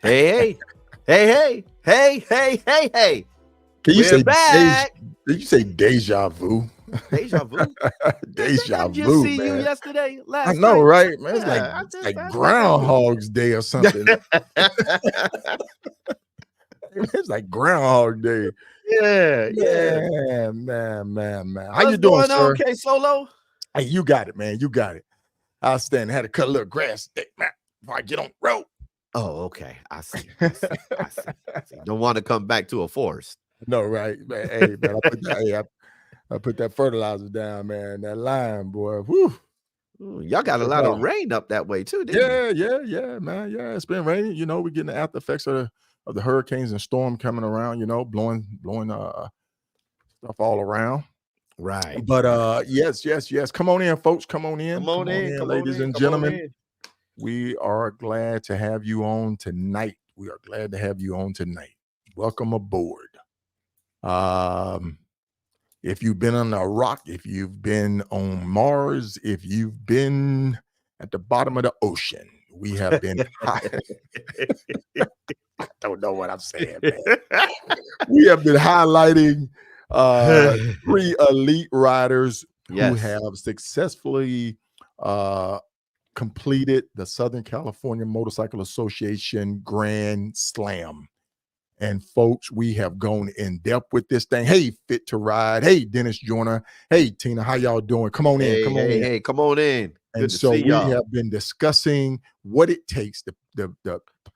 Hey, hey, hey, hey, hey, hey, hey. Can you We're say back. Did you say deja vu? Deja vu. Deja I just vu, see you man. yesterday, I last know, night. right, man? It's Yeah, like I just saw you. Groundhog's Day or something. It's like Groundhog Day. Yeah. Man. How What's you doing, going sir? on, K Solo? Hey, you got it, man. You got it. Outstanding. Had to cut a little grass man, before I get on the road. Oh, okay. I see. Don't want to come back to a forest. No, right, man. Hey, man, I put that fertilizer down, man. That lime, boy. Whew. Ooh, y'all got a lot of rain up that way too, didn't you? Yeah, man. Yeah, it's been raining. You know, we're getting the after effects of the hurricanes and storm coming around. You know, blowing stuff all around. Right. But yes. Come on in, folks. Come on in, ladies and gentlemen. We are glad to have you on tonight. Welcome aboard. If you've been on a rock, if you've been on Mars, if you've been at the bottom of the ocean, we have been. I don't know what I'm saying, man. We have been highlighting 3 elite riders who have successfully completed the Southern California Motorcycle Association Grand Slam. And folks, we have gone in depth with this thing. Hey, Fit to Ride. Hey, Dennis Joyner. Hey, Tina, how y'all doing? Come on in. Come on in. Good so to see y'all. We have been discussing what it takes, the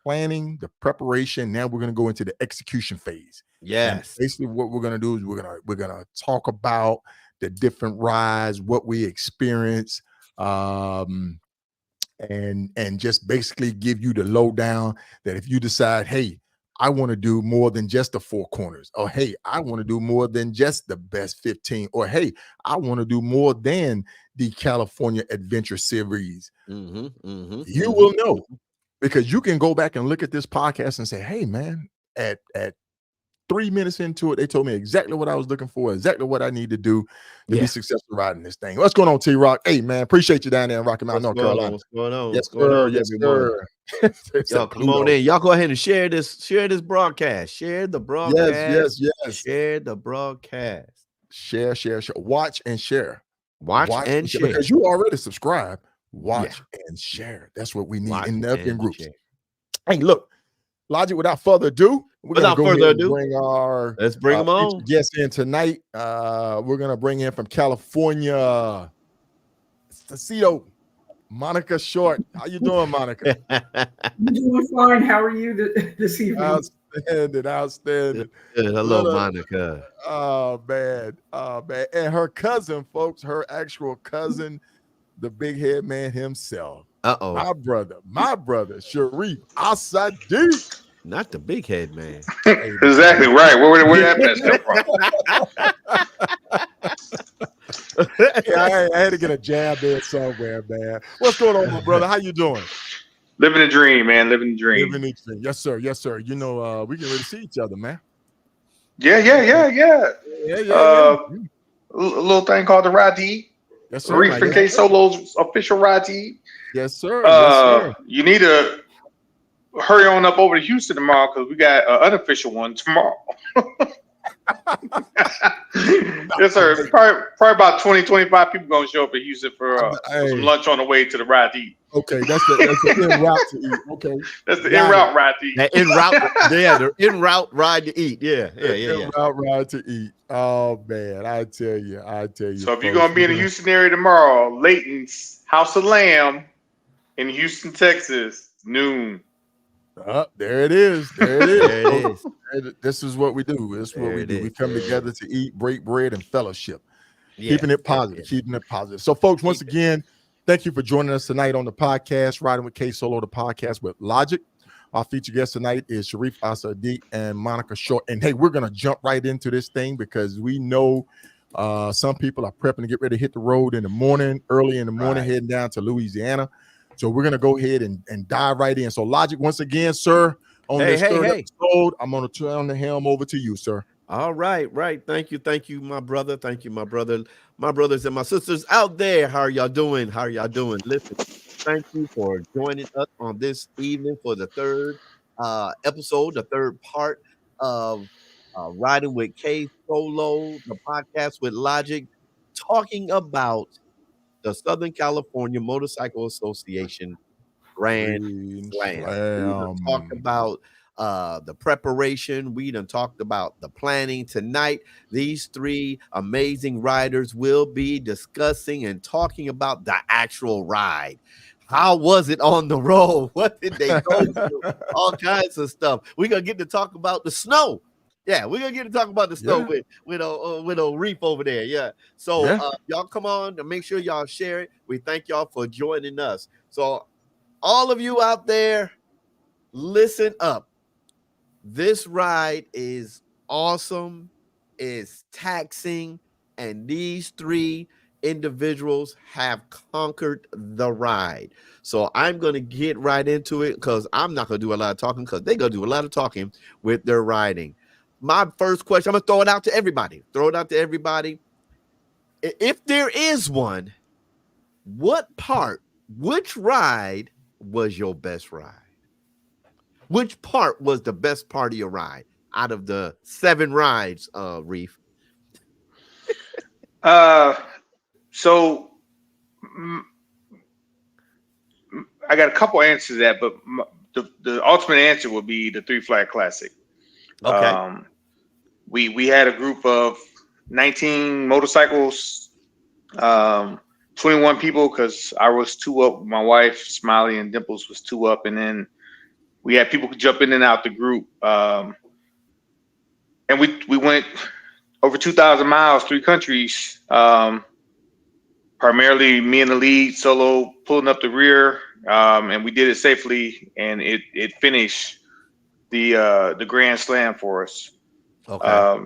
planning, the preparation. Now we're going to go into the execution phase. Yes. And basically, what we're going to do is we're gonna talk about the different rides, what we experience, and just basically give you the lowdown that if you decide, hey, I want to do more than just the 4 corners, or hey, I want to do more than just the best 15, or hey, I want to do more than the California Adventure Series. You will know, because you can go back and look at this podcast and say, hey, man, at 3 minutes into it, they told me exactly what I was looking for, exactly what I need to do to be successful riding this thing. What's going on, T-Rock? Hey, man, appreciate you down there in Rocky Mountain, North Carolina. What's going on? Yes, sir. Y'all, come on in. Y'all go ahead and share this broadcast. Share the broadcast. Yes. Share the broadcast. Share. Watch and share. Watch and share. Because you already subscribe. Watch and share. That's what we need in groups. Share. Hey, look, Logic, without further ado, let's bring them on. Guest in tonight. We're gonna bring in from California, Cito, Monica Short. How you doing, Monica? I'm doing fine. How are you this evening? Outstanding. Hello, Monica. Oh man. And her cousin, folks, her actual cousin, the big head man himself. My brother, Sharif Asadi. Not the big head man. Exactly right. Where that mess come from? I had to get a jab in somewhere, man. What's going on, my brother? How you doing? Living the dream, man. Living the dream. Yes, sir. You know, we can really see each other, man. Yeah. A little thing called the Ride to Eat. Yes, sir. Reef and K Solo's official Ride to Eat. Yes, sir. You need to hurry on up over to Houston tomorrow, because we got an unofficial one tomorrow. Yes, sir. Probably about 20-25 people going to show up in Houston for some lunch on the way to the Ride to Eat. Okay, that's the en route to eat. Okay, that's the en route ride to eat. The en route ride to eat. Yeah. En route ride to eat. Oh man, I tell you. So if you're gonna be in the Houston area tomorrow, Layton's House of Lamb in Houston, Texas, noon. There it is. This is what we do. We come together to eat, break bread, and fellowship. Keeping it positive. So, folks, once again, thank you for joining us tonight on the podcast, Riding with K Solo, the podcast with Logic. Our featured guest tonight is Sharif Asadi and Monica Short. And hey, we're gonna jump right into this thing because we know some people are prepping to get ready to hit the road in the morning, early in the morning, heading down to Louisiana. So we're gonna go ahead and dive right in. So Logic, once again, sir, on this third episode, I'm gonna turn the helm over to you, sir. All right. Thank you, my brother. Thank you, my brother, my brothers and my sisters out there. How are y'all doing? Listen, thank you for joining us on this evening for the third episode, the third part of Riding with K Solo, the podcast with Logic, talking about the Southern California Motorcycle Association Grand Green Slam. We done talked Slam. about the preparation. We done talked about the planning. Tonight, these three amazing riders will be discussing and talking about the actual ride. How was it on the road? What did they go through? All kinds of stuff. We're gonna get to talk about the snow. Yeah, we're gonna get to talk about the snow with Reef over there. Yeah. So y'all come on and make sure y'all share it. We thank y'all for joining us. So all of you out there, listen up. This ride is awesome, it's taxing, and these three individuals have conquered the ride. So I'm going to get right into it because I'm not going to do a lot of talking because they're going to do a lot of talking with their riding. My first question, I'm going to throw it out to everybody. If there is one, which ride was your best ride? Which part was the best part of your ride out of the 7 rides, Reef? So I got a couple answers to that, but the ultimate answer would be the Three Flag Classic. Okay. We had a group of 19 motorcycles, 21 people because I was 2 up. My wife, Smiley, and Dimples was 2 up, and then we had people jump in and out the group. And we went over 2,000 miles, 3 countries. Primarily me in the lead, Solo pulling up the rear, and we did it safely, and it finished the Grand Slam for us. Okay.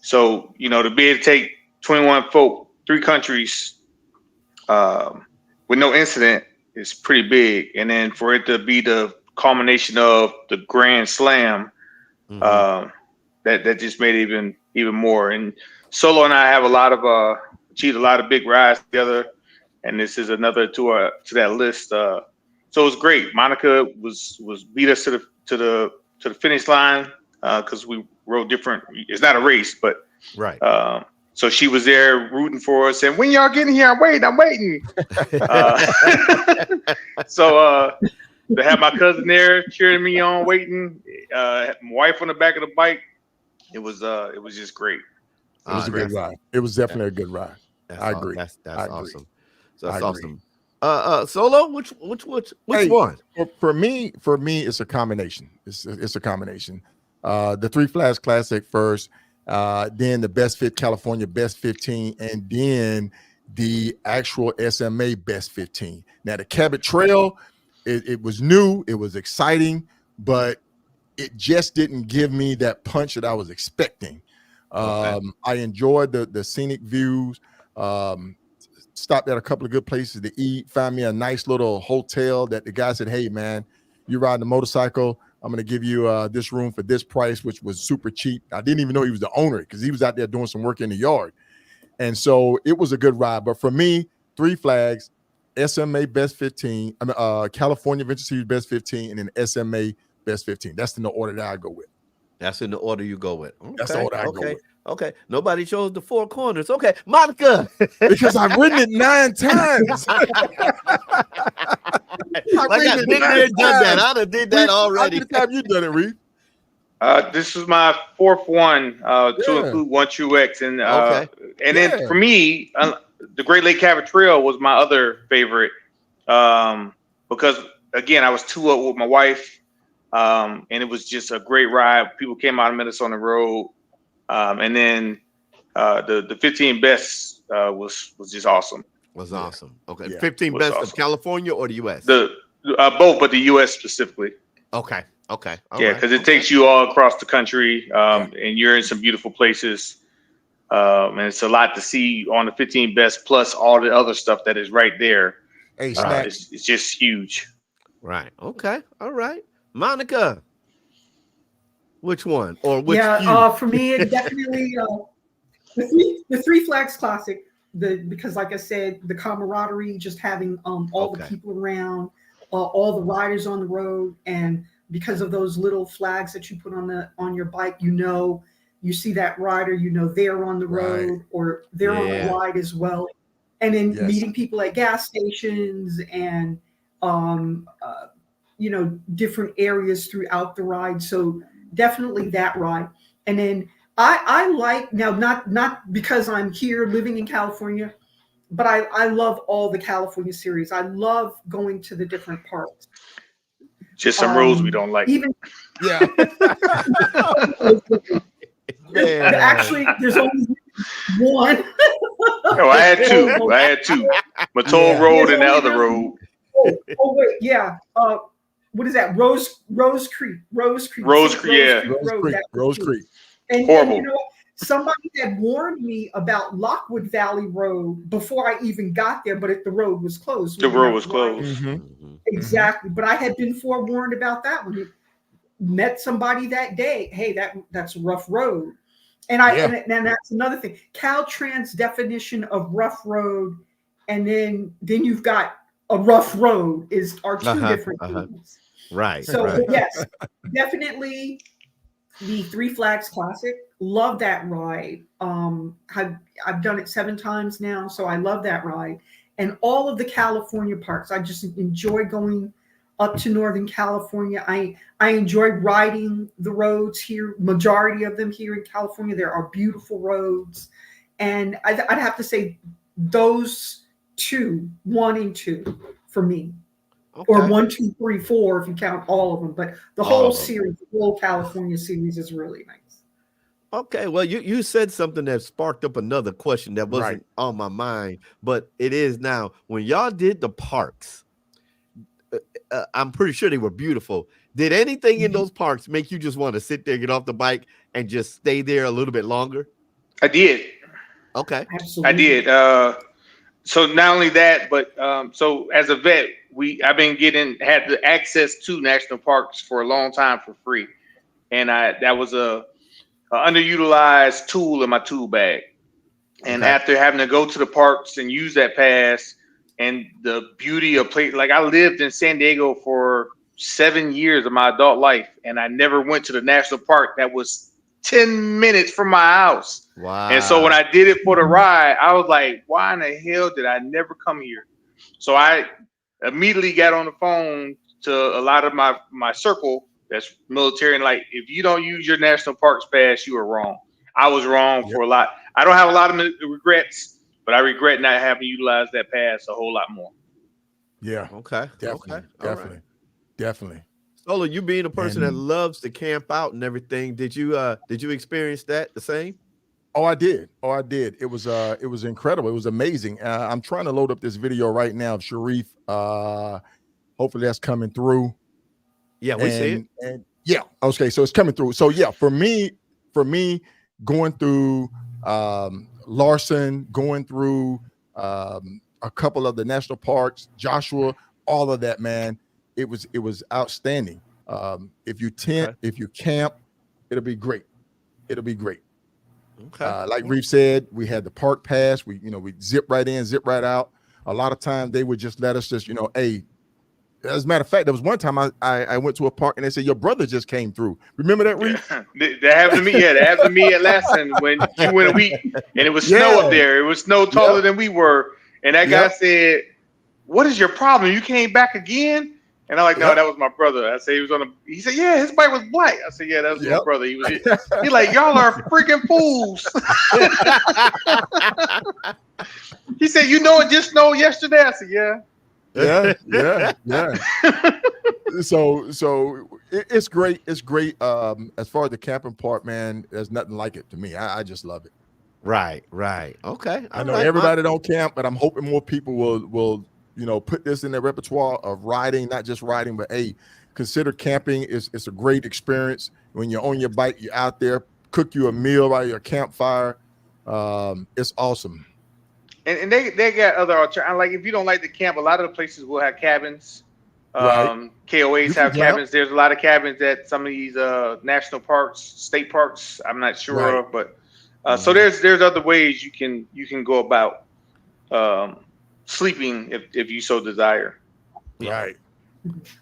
So to be able to take 21 folk, 3 countries, with no incident is pretty big, and then for it to be the culmination of the Grand Slam, that just made it even more. And Solo and I have achieved a lot of big rides together, and this is another to that list. So it was great. Monica was beat us to the finish line because we rode different. It's not a race, but right. So she was there rooting for us, and when y'all getting here, I'm waiting. So to have my cousin there cheering me on, waiting, my wife on the back of the bike, it was just great. It was a good ride. It was definitely a good ride. I agree. That's awesome. So that's awesome. Solo, which one? For me, it's a combination. It's a combination. The Three Flags Classic first, then the Best Fit California Best 15, and then the actual SMA Best 15. Now the Cabot Trail, it was new, it was exciting, but it just didn't give me that punch that I was expecting. I enjoyed the scenic views. Stopped at a couple of good places to eat, found me a nice little hotel that the guy said, hey man, you riding a motorcycle, I'm going to give you this room for this price, which was super cheap. I didn't even know he was the owner because he was out there doing some work in the yard. And so it was a good ride. But for me, Three Flags, SMA Best 15, California Venture Series Best 15, and then SMA Best 15. That's in the order that I go with. That's in the order you go with. Okay. That's the order I go with. Okay. Nobody chose the 4 corners. Okay. Monica. Because I've ridden it 9 times. I did that. I done did that already. How many times you done it, Reef? This is my 4th one to include One True X, and then for me, the Great Lake Cabot Trail was my other favorite because again I was 2 up with my wife, and it was just a great ride. People came out and met us on the road, and then the 15 best was just awesome. Was awesome. Okay, yeah. 15 best of California or the U.S. Both, but the U.S. specifically. Okay. Because it takes you all across the country, and you're in some beautiful places, and it's a lot to see on the 15 best plus all the other stuff that is right there. Hey, it's just huge. Right. Okay. All right. Monica, which one or which? For me, it definitely the Three Flags Classic. Because like I said, the camaraderie, just having all the people around, all the riders on the road, and because of those little flags that you put on your bike, you see that rider, they're on the road or they're on the ride as well. And then meeting people at gas stations and different areas throughout the ride. So definitely that ride. And then I like, now not because I'm here living in California, but I love all the California series. I love going to the different parks. Just some rules we don't like. Actually, there's only one. No, I had two. Matole Road and the other road. Oh wait, yeah. What is that? Rose Creek. Rose Creek, Rose Creek. And you know what? Somebody had warned me about Lockwood Valley Road before I even got there, but the road was closed. The road was closed. Exactly. But I had been forewarned about that one. Met somebody that day. Hey, that's a rough road. And and that's another thing. Caltrans definition of rough road, and then you've got a rough road are two different things. Right. So yes, definitely the Three Flags Classic. Love that ride. I've done it 7 times now, so I love that ride. And all of the California parks. I just enjoy going up to Northern California. I enjoy riding the roads here. Majority of them here in California. There are beautiful roads. And I'd have to say those 2, 1 and 2 for me. Okay. Or 1, 2, 3, 4 if you count all of them. But the whole series, the whole California series is really nice. Okay, well, you said something that sparked up another question that wasn't on my mind, but it is now. When y'all did the parks, I'm pretty sure they were beautiful. Did anything in those parks make you just want to sit there, get off the bike, and just stay there a little bit longer? I did. Okay. Absolutely. I did. So not only that, but so as a vet, I've been had the access to national parks for a long time for free, and that was a underutilized tool in my tool bag. And after having to go to the parks and use that pass, and the beauty of like I lived in San Diego for 7 years of my adult life, and I never went to the national park that was 10 minutes from my house. Wow. And so when I did it for the ride, I was like, why in the hell did I never come here? So I immediately got on the phone to a lot of my circle that's military, and like, if you don't use your national parks pass, you are wrong. I was wrong for a lot. I don't have a lot of regrets, but I regret not having utilized that pass a whole lot more. Yeah. Okay. Definitely. Solo, you being a person that loves to camp out and everything, did you experience that the same? Oh, I did. It was incredible. It was amazing. I'm trying to load up this video right now of Sharif. Hopefully that's coming through. Yeah, we see it. And yeah, okay, so it's coming through. So yeah, for me, going through Larson, going through a couple of the national parks, Joshua, all of that, man, it was outstanding. If you tent, if you camp, it'll be great. Okay. Like Reef said, we had the park pass. We zip right in, zip right out. A lot of times they would just let us hey. As a matter of fact, there was one time I went to a park and they said, your brother just came through. Remember that, Reef? That happened to me. Yeah, that happened to me at Lassen when you went a week and it was snow up there. It was snow taller than we were. And that guy said, what is your problem? You came back again? And I'm like, no, that was my brother. I said he said, yeah, his bike was black. I said, yeah, that was my brother. He's like, y'all are freaking fools. He said, it just snowed yesterday. I said, yeah. Yeah. So it's great. It's great. As far as the camping part, man, there's nothing like it to me. I just love it. Right. Okay. I know everybody don't camp, but I'm hoping more people will put this in their repertoire of riding, not just riding, but hey, consider camping. It's a great experience. When you're on your bike, you're out there, cook you a meal by your campfire. It's awesome. And they got other alternatives. Like if you don't like to camp, a lot of the places will have cabins. KOAs have cabins. There's a lot of cabins at some of these national parks, state parks. I'm not sure of, but so there's other ways you can go about sleeping if you so desire. Right.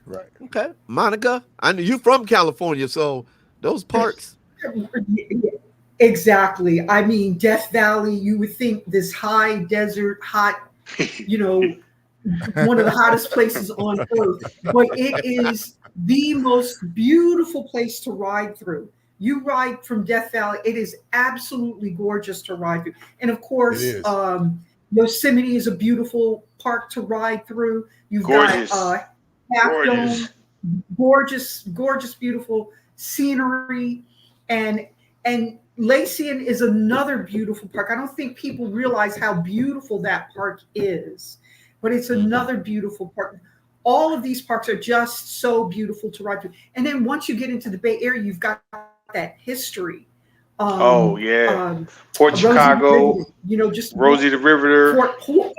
Right. Okay, Monica, I know you from California, so those parks. Exactly. I mean, Death Valley, you would think this high desert, hot, you know, one of the hottest places on earth, but it is the most beautiful place to ride through. You ride from Death Valley, it is absolutely gorgeous to ride through. And of It course, is. Yosemite is a beautiful park to ride through. You've Gorgeous. got Half Gorgeous. Dome, gorgeous, beautiful scenery, and Lacian is another beautiful park. I don't think people realize how beautiful that park is, but it's another beautiful park. All of these parks are just so beautiful to ride through. And then once you get into the Bay Area, you've got that history. Oh yeah, Port Rosie the Chicago, Riveter, you know, just Rosie the Riveter. Port,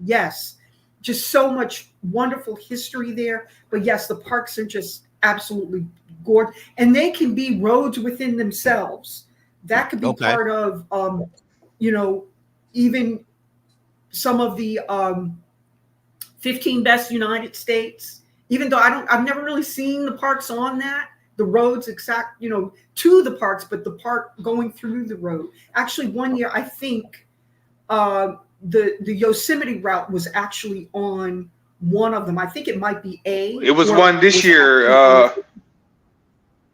yes, just so much wonderful history there. But yes, the parks are just absolutely gorgeous, and they can be roads within themselves. That could be part of, you know, even some of the 15 best United States. Even though I've never really seen the parks on that. The roads exact, you know, to the parks, but the park going through the road. Actually, one year I think the Yosemite route was actually on one of them. I think it might be It was one this year.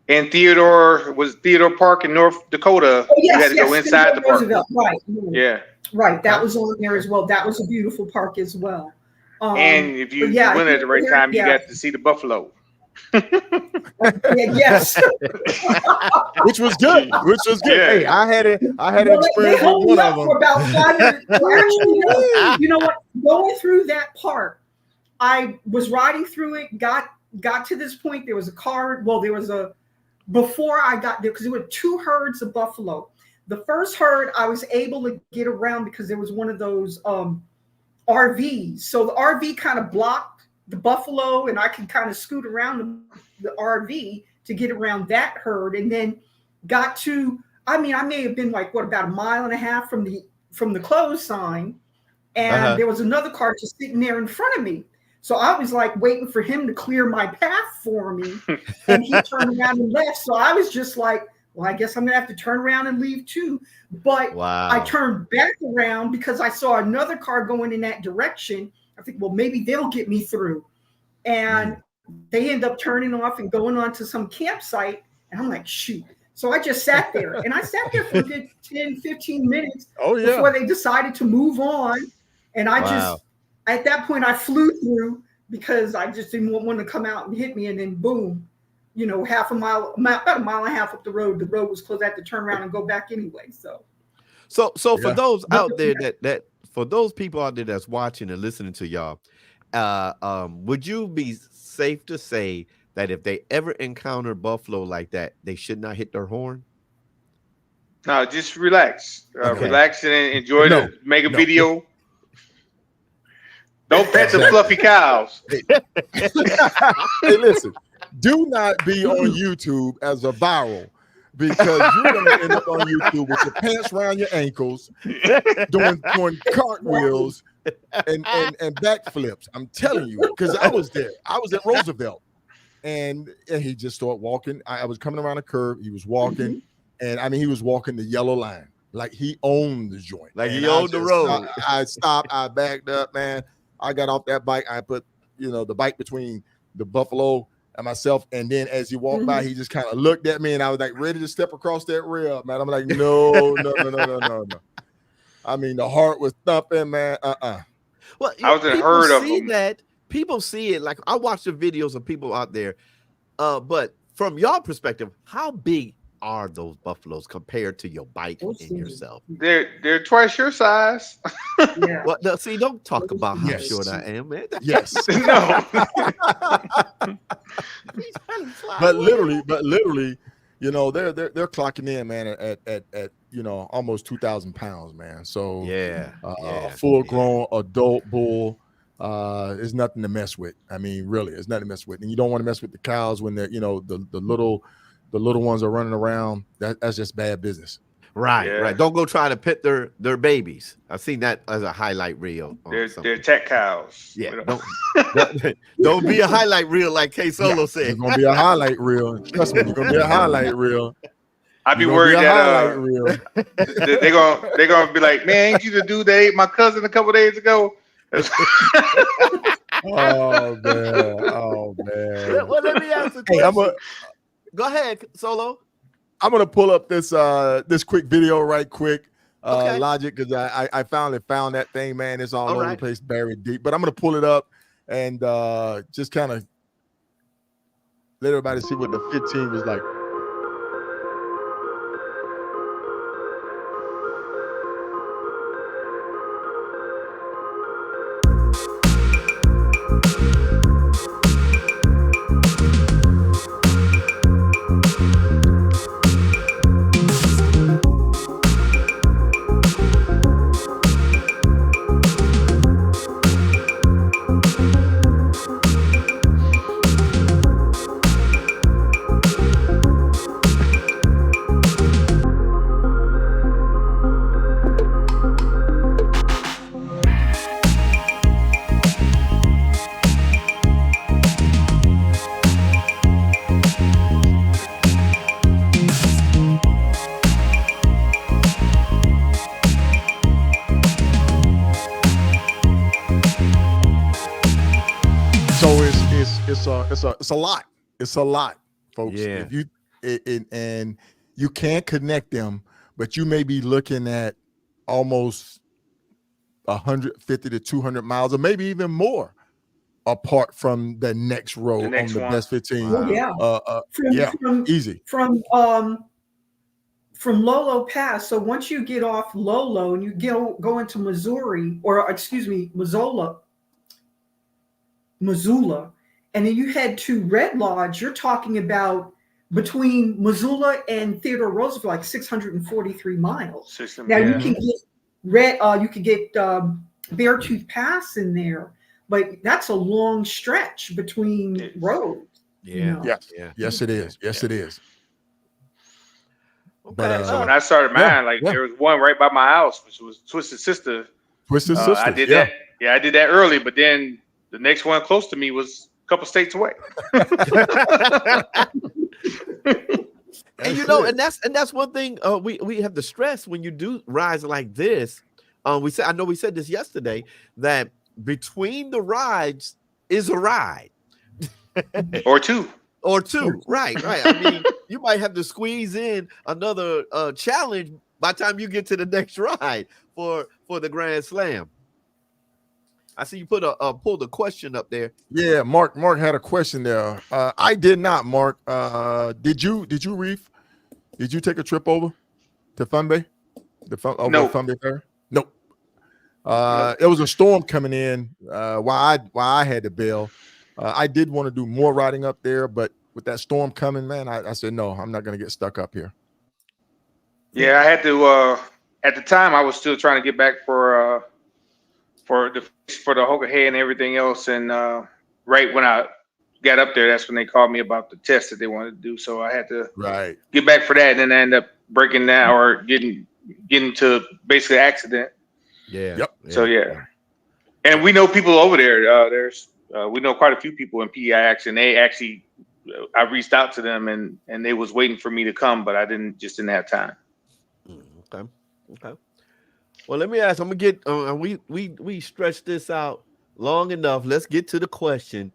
And Theodore Park in North Dakota. Oh, yes, you had to go inside the park. Right. Yeah. Right. That was on there as well. That was a beautiful park as well. And if you went at the right time, you got to see the buffalo. Yes. Which was good. Yeah. Hey, I had an experience they with one of them. For about 5 minutes. Actually, you know what? Going through that park, I was riding through it, got to this point. There was a car. Well, there was before I got there, because there were 2 herds of buffalo. The first herd, I was able to get around because there was one of those RVs. So the RV kind of blocked the buffalo, and I could kind of scoot around the RV to get around that herd, and then got to, I mean, I may have been like, what, about 1.5 miles from the close sign, and there was another car just sitting there in front of me. So I was like waiting for him to clear my path for me, and he turned around and left. So I was just like, well, I guess I'm gonna have to turn around and leave too. But I turned back around because I saw another car going in that direction. I think, well, maybe they'll get me through. And they end up turning off and going on to some campsite. And I'm like, shoot. So I just sat there. And I sat there for a good 10, 15 minutes before they decided to move on. And I just, at that point, I flew through because I just didn't want one to come out and hit me. And then boom, you know, about 1.5 miles up the road was closed. I had to turn around and go back anyway. So for those out there that for those people out there that's watching and listening to y'all, would you be safe to say that if they ever encounter buffalo like that, they should not hit their horn? No, just relax. Relax and enjoy make a video. Don't pet the fluffy cows. Hey, listen, do not be on YouTube as a viral, because you're going to end up on YouTube with your pants around your ankles, doing cartwheels and backflips. I'm telling you, because I was there. I was at Roosevelt, and he just started walking. I was coming around a curve. He was walking, and I mean, he was walking the yellow line like he owned the joint. Like he owned the road. I stopped. I backed up, man. I got off that bike. I put, the bike between the buffalo and myself. And then as he walked by, he just kind of looked at me, and I was like ready to step across that rail, man. I'm like, no. I mean, the heart was thumping, man. Well, I was heard of them. That people see it. Like, I watch the videos of people out there. But from your perspective, how big are those buffaloes compared to your bike and yourself? They're twice your size. Yeah. Well, no, see, don't talk about how short I am, man. Yes. No. But literally, they're clocking in, man, at almost 2,000 pounds, man. So full grown adult bull is nothing to mess with. I mean, really, it's nothing to mess with. And you don't want to mess with the cows when they're, the little ones are running around. That's just bad business. Right, Yeah. right. Don't go trying to pit their babies. I've seen that as a highlight reel. They're tech cows. Yeah, don't be a highlight reel like K Solo said. You're gonna be a highlight reel. Trust me, you're gonna be a highlight reel. I'd be worried that reel. they're gonna be like, man, ain't you the dude that ate my cousin a couple days ago? Oh man. Well, let me ask a question. Go ahead, Solo. I'm gonna pull up this quick video right quick. Okay. Logic, because I finally found that thing, man. It's all over right. the place, buried deep. But I'm gonna pull it up and just kind of let everybody see what the 15 was like. So it's a lot. It's a lot, folks. Yeah. If you and you can't connect them, but you may be looking at almost 150 to 200 miles, or maybe even more, apart from the next road on the best 15. Wow. Easy. From Lolo Pass. So once you get off Lolo and you go into Missouri, or excuse me, Missoula, and then you head to Red Lodge, you're talking about between Missoula and Theodore Roosevelt, like 643 miles. Now you can get Beartooth Pass in there, but that's a long stretch between roads. Yeah. You know? Yes, it is. Yes, it is. Okay. But, so when I started mine, there was one right by my house, which was Twisted Sister. I did that. Yeah, I did that early, but then the next one close to me was a couple states away. And you know, and that's one thing we have to stress when you do rides like this. We said this yesterday, that between the rides is a ride. Or two. Right. I mean, you might have to squeeze in another challenge by the time you get to the next ride for the Grand Slam. I see you pulled a question up there. Yeah, Mark had a question there. I did not, Mark. Did you, Reef? Did you take a trip over to Fun Bay? No. Fun Bay Fair? Nope. There was a storm coming in while I had to bail. I did want to do more riding up there, but with that storm coming, man, I said, no, I'm not going to get stuck up here. Yeah, I had to, at the time, I was still trying to get back for the Hoka Hay and everything else. And right when I got up there, that's when they called me about the test that they wanted to do. So I had to get back for that. And then I ended up breaking down or getting to basically an accident. Yeah. Yep. So, yeah. And we know people over there. We know quite a few people in PEIX, and they actually, I reached out to them and they was waiting for me to come, but I didn't have time. Okay. Well, let me ask. I'm gonna get. We stretched this out long enough. Let's get to the question.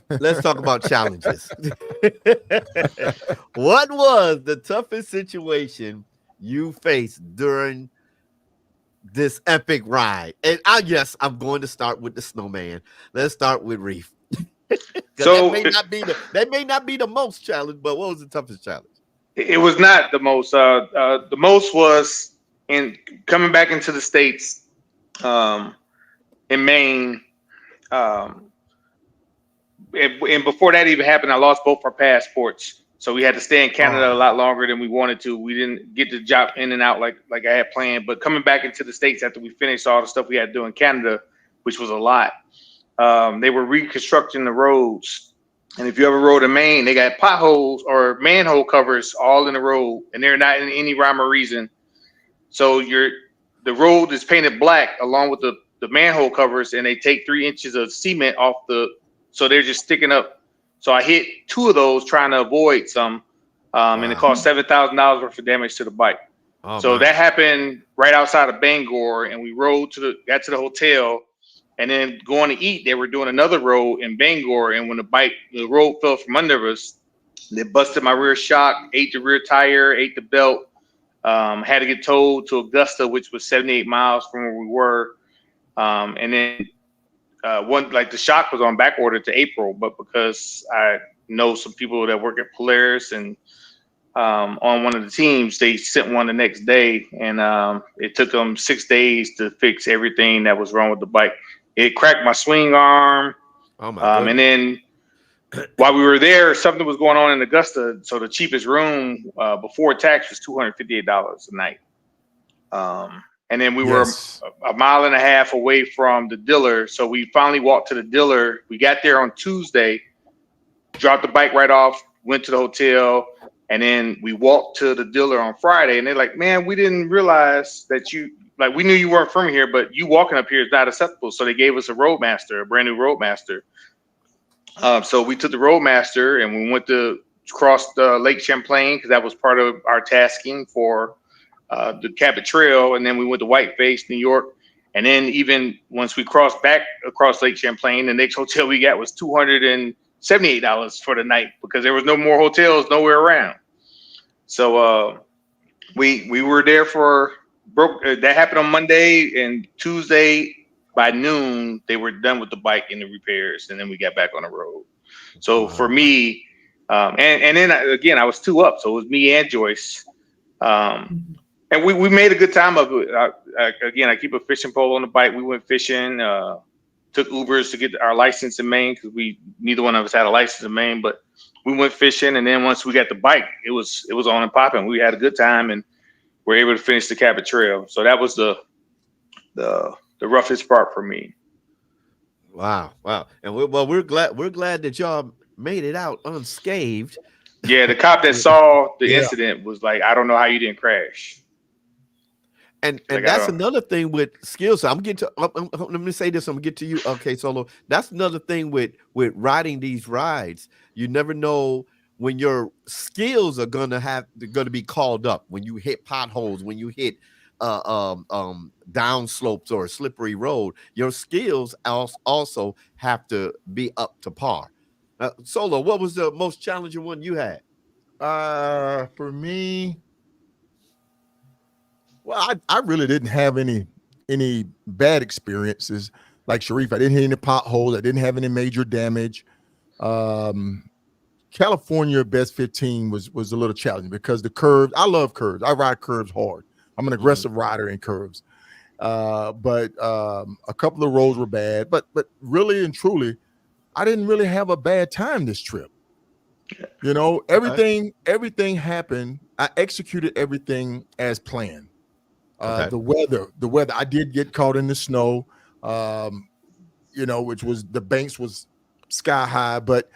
Let's talk about challenges. What was the toughest situation you faced during this epic ride? And I'm going to start with the snowman. Let's start with Reef. So that may not be the most challenge, but what was the toughest challenge? It was not the most. The most was in coming back into the States, in Maine. And before that even happened, I lost both our passports. So we had to stay in Canada a lot longer than we wanted to. We didn't get to drop in and out like I had planned. But coming back into the States after we finished all the stuff we had to do in Canada, which was a lot, they were reconstructing the roads And if you ever rode in Maine, they got potholes or manhole covers all in the road, and they're not in any rhyme or reason. So the road is painted black along with the manhole covers, and they take 3 inches of cement off so they're just sticking up. So I hit 2 of those trying to avoid some, and it cost $7,000 worth of damage to the bike. Oh, so that happened right outside of Bangor, and we got to the hotel. And then going to eat, they were doing another road in Bangor. And when the road fell from under us, they busted my rear shock, ate the rear tire, ate the belt, had to get towed to Augusta, which was 78 miles from where we were. And then the shock was on back order to April, but because I know some people that work at Polaris and on one of the teams, they sent one the next day, and it took them 6 days to fix everything that was wrong with the bike. It cracked my swing arm. Oh my goodness. And then while we were there, something was going on in Augusta. So the cheapest room before tax was $258 a night. And then we were a mile and a half away from the dealer. So we finally walked to the dealer. We got there on Tuesday, dropped the bike right off, went to the hotel, and then we walked to the dealer on Friday. And they're like, man, we didn't realize that we knew you weren't from here, but you walking up here is not acceptable. So they gave us a brand new Roadmaster. So we took the Roadmaster and we went to cross Lake Champlain because that was part of our tasking for the Cabot Trail. And then we went to Whiteface, New York. And then even once we crossed back across Lake Champlain, the next hotel we got was $278 for the night because there was no more hotels nowhere around. So we were there that happened on Monday, and Tuesday by noon they were done with the bike and the repairs, and then we got back on the road. So for me, and then again I was 2 up, so it was me and Joyce, and we made a good time of it. Again, I keep a fishing pole on the bike. We went fishing, took Ubers to get our license in Maine because neither one of us had a license in Maine, but we went fishing, and then once we got the bike, it was on and popping. We had a good time, and we're able to finish the Cabot Trail. So that was the roughest part for me. Wow. And we're glad that y'all made it out unscathed. Yeah, the cop that saw the incident was like, I don't know how you didn't crash. And that's another thing with skills. So let me say this. I'm gonna get to you. Okay, Solo. That's another thing with riding these rides. You never know when your skills are gonna be called up. When you hit potholes, when you hit down slopes or a slippery road, your skills also have to be up to par. Solo, what was the most challenging one you had? For me. Well, I really didn't have any bad experiences like Sharif. I didn't hit any potholes. I didn't have any major damage. California best 15 was a little challenging because the curves. I love curves. I ride curves hard. I'm an aggressive rider in curves. But a couple of roads were bad. But really and truly, I didn't really have a bad time this trip. You know, everything happened. I executed everything as planned. The weather. I did get caught in the snow, which was the banks was sky high. But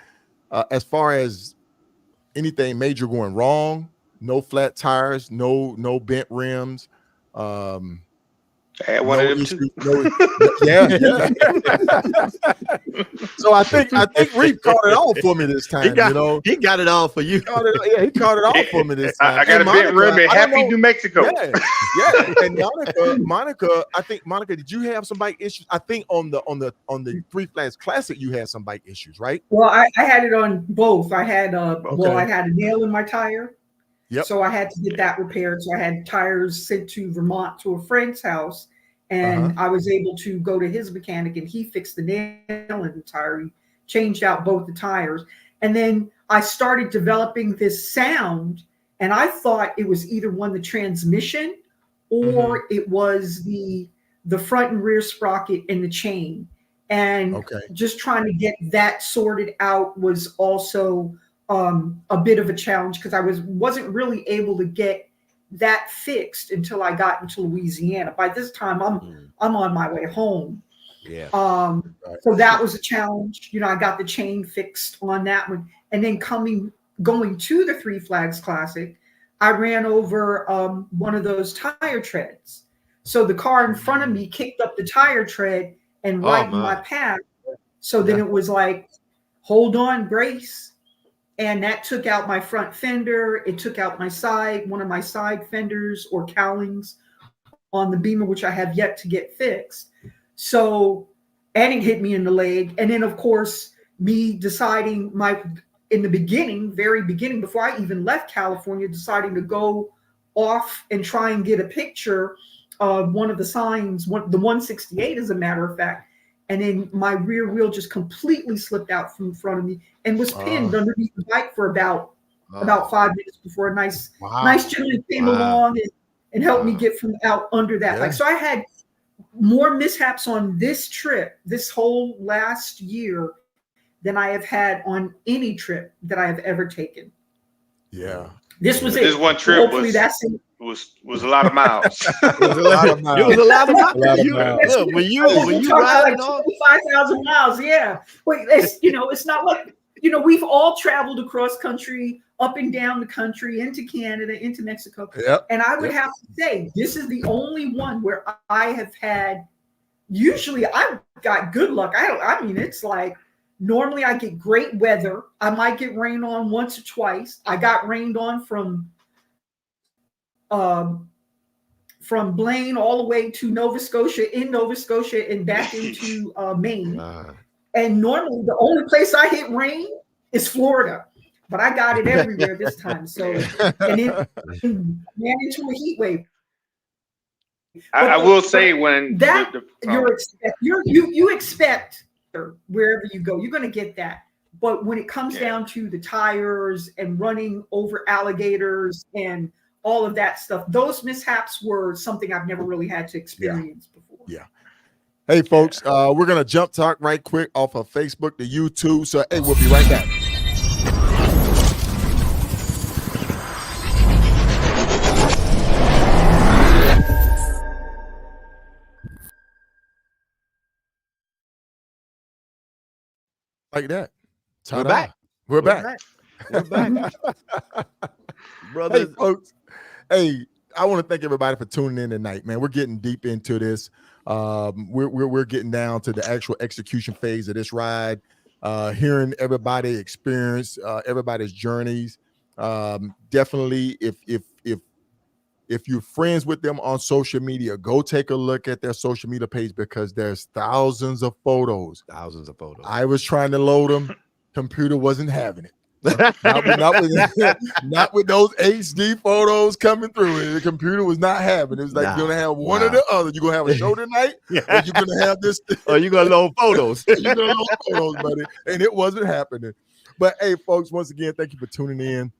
as far as anything major going wrong, no flat tires, no bent rims. I had one of them too. Yeah. So I think Reef caught it all for me this time. He got it all for you. He caught it all for me this time. I got a bent rim in Happy New Mexico. Yeah. And Monica, I think did you have some bike issues? I think on the Three Flags Classic you had some bike issues, right? Well, I had it on both. I had I had a nail in my tire. Yep. So I had to get that repaired. So I had tires sent to Vermont to a friend's house, and I was able to go to his mechanic, and he fixed the nail in the tire. He changed out both the tires. And then I started developing this sound, and I thought it was either the transmission or it was the front and rear sprocket and the chain. And just trying to get that sorted out was also a bit of a challenge because I wasn't really able to get that fixed until I got into Louisiana. By this time, I'm on my way home. Yeah. So that was a challenge. You know, I got the chain fixed on that one. And then going to the Three Flags Classic, I ran over one of those tire treads. So the car in front of me kicked up the tire tread and right in my path. So then it was like, hold on, brace. And that took out my front fender. It took out one of my side fenders or cowlings on the Beamer, which I have yet to get fixed. So, and it hit me in the leg. And then, of course, me deciding in the beginning, very beginning, before I even left California, deciding to go off and try and get a picture of one of the signs, the 168, as a matter of fact. And then my rear wheel just completely slipped out from in front of me and was pinned underneath the bike for about 5 minutes before a nice gentleman came along and helped me get from out under that bike. So I had more mishaps on this trip, this whole last year, than I have had on any trip that I have ever taken. Yeah. This was This one trip was a lot of miles. It was a lot of miles. When you riding on 5,000 miles, yeah. But it's not like we've all traveled across country, up and down the country, into Canada, into Mexico. Yep. And I would have to say this is the only one where I have had. Usually, I've got good luck. I mean, it's like normally I get great weather. I might get rained on once or twice. I got rained on from Blaine all the way to Nova Scotia, and back into Maine. And normally the only place I hit rain is Florida, but I got it everywhere this time. So, and it ran into a heat wave. I will say when that you expect wherever you go, you're going to get that. But when it comes down to the tires and running over alligators and all of that stuff, those mishaps were something I've never really had to experience before. Yeah. Hey, folks, we're going to jump talk right quick off of Facebook to YouTube. So, hey, we'll be right back. Like that. We're back. Brothers. Hey, folks. Hey, I want to thank everybody for tuning in tonight, man. We're getting deep into this. We're getting down to the actual execution phase of this ride, hearing everybody experience everybody's journeys. Definitely, if you're friends with them on social media, go take a look at their social media page because there's thousands of photos. I was trying to load them. Computer wasn't having it. not with those HD photos coming through. The computer was not having it. It was like you're gonna have one or the other. You're gonna have a show tonight, or you're gonna have this, or you're gonna load photos. You're gonna load photos, buddy. And it wasn't happening. But hey, folks, once again, thank you for tuning in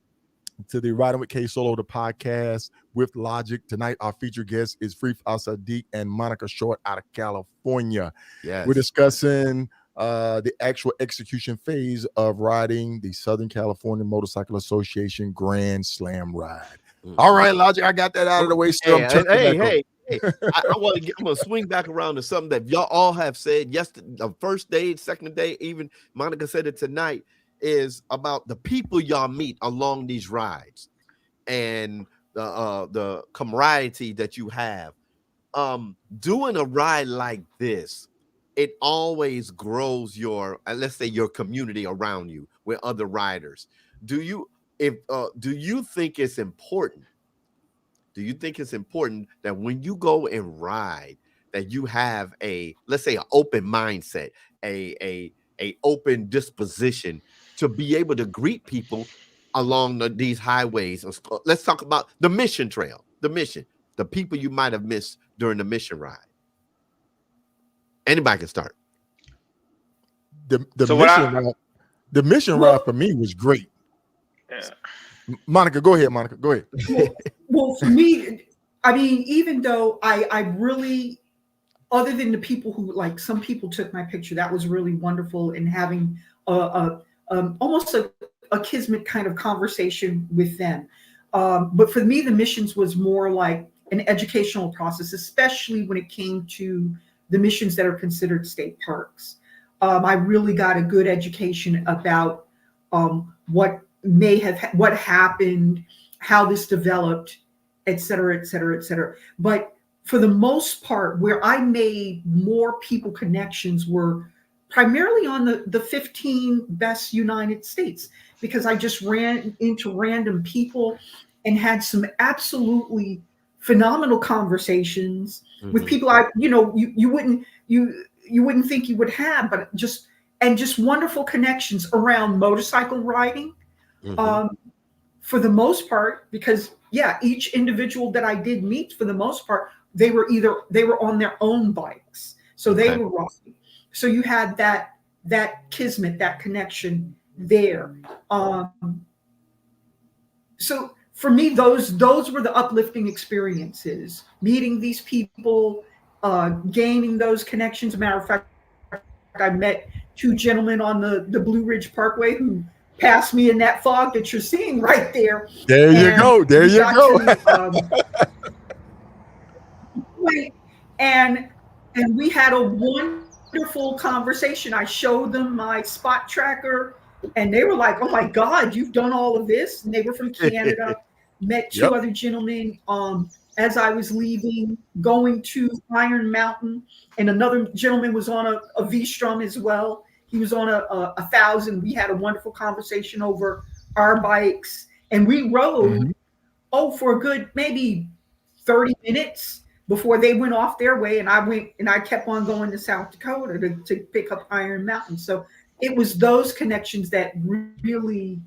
to the Riding with K Solo, the podcast with Logic. Tonight, our featured guest is Free Sadiq and Monica Short out of California. Yes. We're discussing the actual execution phase of riding the Southern California Motorcycle Association Grand Slam ride. All right, Logic, I got that out of the way. So I'm gonna swing back around to something that y'all all have said yesterday, the first day, second day, even Monica said it tonight, is about the people y'all meet along these rides and the camaraderie that you have. Doing a ride like this, it always grows your, let's say, your community around you with other riders. Do you think it's important? Do you think it's important that when you go and ride, that you have let's say, an open mindset, a open disposition to be able to greet people along these highways? Let's talk about the mission trail, the people you might have missed during the mission ride. Anybody can start. The mission ride for me was great. Yeah. Monica, go ahead. Well, for me, I mean, even though I really, other than the people who, like, some people took my picture, that was really wonderful, and having almost a kismet kind of conversation with them. But for me, the missions was more like an educational process, especially when it came to the missions that are considered state parks. I really got a good education about what happened, how this developed, et cetera, et cetera, et cetera. But for the most part, where I made more people connections were primarily on the 15 best United States, because I just ran into random people and had some absolutely phenomenal conversations with people you wouldn't think you would have, but just wonderful connections around motorcycle riding. For the most part, because each individual that I did meet, for the most part, they were on their own bikes, so they were riding. So you had that kismet, that connection there. So for me, those were the uplifting experiences, meeting these people, gaining those connections. As a matter of fact, I met two gentlemen on the Blue Ridge Parkway who passed me in that fog that you're seeing right there. There you go. And we had a wonderful conversation. I showed them my spot tracker, and they were like, "Oh my God, you've done all of this!" And they were from Canada. Met two other gentlemen as I was leaving, going to Iron Mountain, and another gentleman was on a V-Strom as well. He was on a 1,000. We had a wonderful conversation over our bikes, and we rode for a good maybe 30 minutes before they went off their way, and I kept on going to South Dakota to pick up Iron Mountain. So it was those connections that really,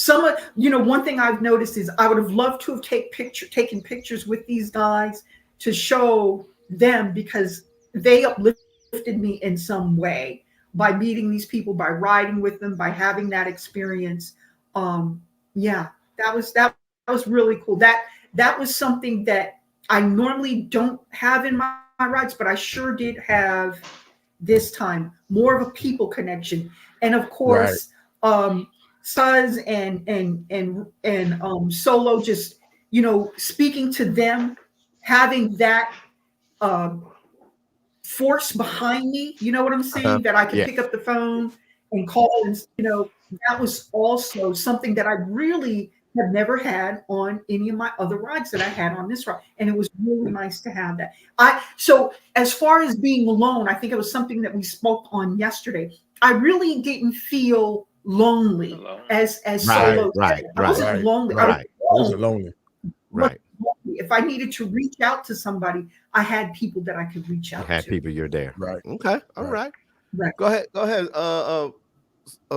one thing I've noticed is I would have loved to have taken pictures with these guys to show them, because they uplifted me in some way by meeting these people, by riding with them, by having that experience. That was really cool. That was something that I normally don't have in my rides, but I sure did have this time, more of a people connection. And of course, Suz and Solo, just, speaking to them, having that force behind me, you know what I'm saying? That I could pick up the phone and call, and that was also something that I really have never had on any of my other rides that I had on this ride, and it was really nice to have that. So as far as being alone, I think it was something that we spoke on yesterday. I really didn't feel lonely as Solo said. I wasn't lonely. I wasn't lonely. Right. If I needed to reach out to somebody, I had people that I could reach out to. Had people, you're there. Right. Okay. All right. Go ahead.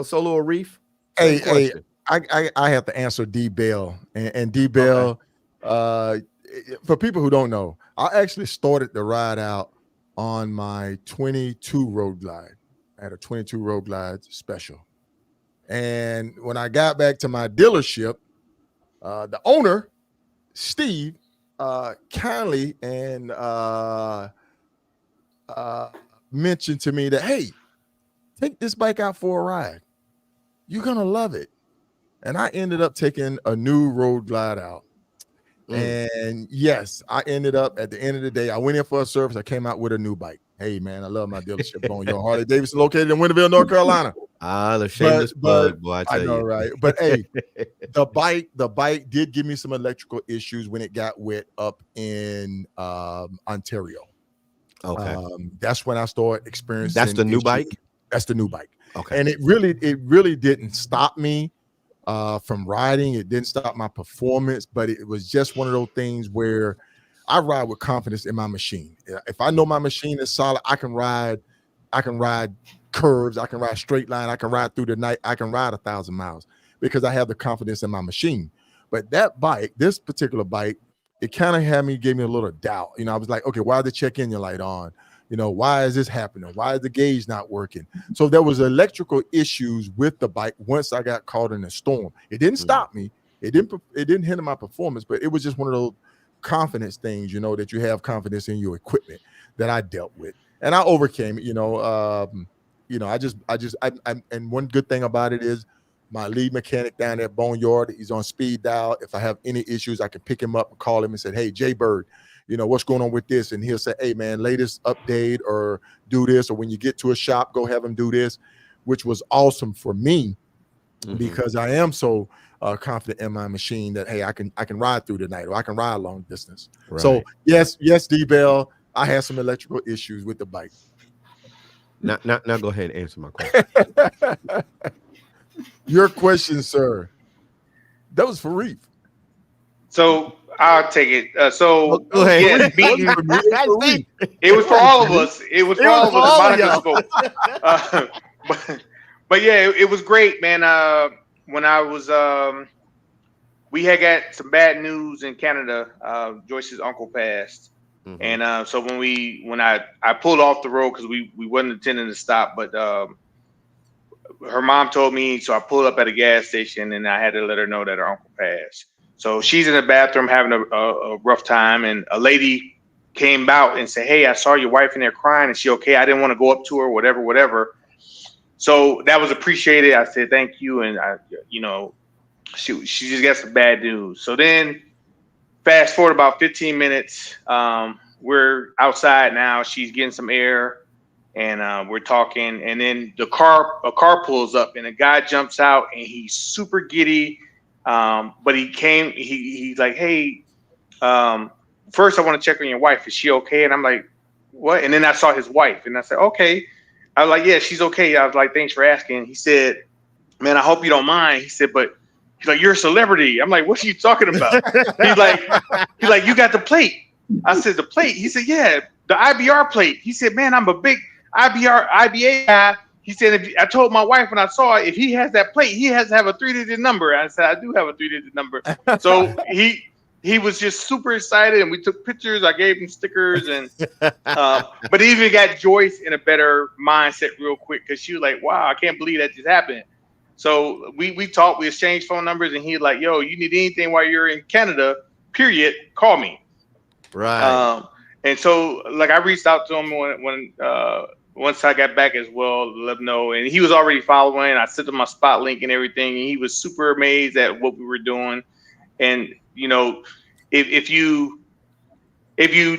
Solo or Reef. Hey, I have to answer D Bell, and D Bell. For people who don't know, I actually started the ride out on my 22 Road Glide. I had a 22 Road Glide special, and when I got back to my dealership, the owner, Steve, kindly and mentioned to me that, hey, take this bike out for a ride. You're gonna love it. And I ended up taking a new Road Glide out. And yes, I ended up at the end of the day, I went in for a service. I came out with a new bike. Hey, man, I love my dealership on your Harley Davidson, located in Winterville, North Carolina. The shameless plug, boy. I know, right? But hey, the bike did give me some electrical issues when it got wet up in Ontario. Okay, that's when I started experiencing. That's the new bike. That's the new bike. Okay, and it really didn't stop me from riding. It didn't stop my performance, but it was just one of those things where I ride with confidence in my machine. If I know my machine is solid, I can ride curves, I can ride straight line, I can ride through the night, I can ride 1,000 miles because I have the confidence in my machine. But that bike, this particular bike, it kind of gave me a little doubt. I was like, okay, why is the check engine light on? Why is this happening? Why is the gauge not working? So there was electrical issues with the bike once I got caught in a storm. It didn't stop me. It didn't hinder my performance, but it was just one of those confidence things, that you have confidence in your equipment that I dealt with. And I overcame it, and one good thing about it is my lead mechanic down at Boneyard, he's on speed dial. If I have any issues, I can pick him up and call him and say, hey, Jay Bird, what's going on with this? And he'll say, hey man, latest update, or do this, or when you get to a shop, go have him do this, which was awesome for me because I am so confident in my machine that, hey, I can ride through the night, or I can ride long distance. Right. So yes, D-Bell, I had some electrical issues with the bike. Now go ahead and answer my question. Your question, sir. That was for Reef. So I'll take it. So go ahead. Yes, it was for all of us. It was for all of us. But yeah, it was great, man. When I was, we had got some bad news in Canada. Joyce's uncle passed. And so when I pulled off the road, because we wasn't intending to stop, but her mom told me, so I pulled up at a gas station and I had to let her know that her uncle passed. So she's in the bathroom having a rough time, and a lady came out and said, hey, I saw your wife in there crying. Is she okay? I didn't want to go up to her, whatever. So that was appreciated. I said, thank you. And she just got some bad news. So then fast forward about 15 minutes. We're outside now. She's getting some air, and we're talking. And then a car pulls up, and a guy jumps out, and he's super giddy. But he's like, hey, first I want to check on your wife. Is she okay? And I'm like, what? And then I saw his wife, and I said, okay. I was like, yeah, she's okay. I was like, thanks for asking. He said, man, I hope you don't mind. He said, but he's like, you're a celebrity. I'm like, what are you talking about? He's like, you got the plate. I said, the plate? He said, yeah, the IBR plate. He said, man, I'm a big IBA guy. He said, I told my wife when I saw it, if he has that plate, he has to have a 3-digit number. I said, I do have a 3-digit number. So he was just super excited, and we took pictures. I gave him stickers, and but he even got Joyce in a better mindset real quick, because she was like, wow, I can't believe that just happened. So we talked, we exchanged phone numbers, and he's like, yo, you need anything while you're in Canada, period, call me. Right. And so like I reached out to him when once I got back as well, to let him know, and he was already following. I sent him my spot link and everything, and he was super amazed at what we were doing. And if you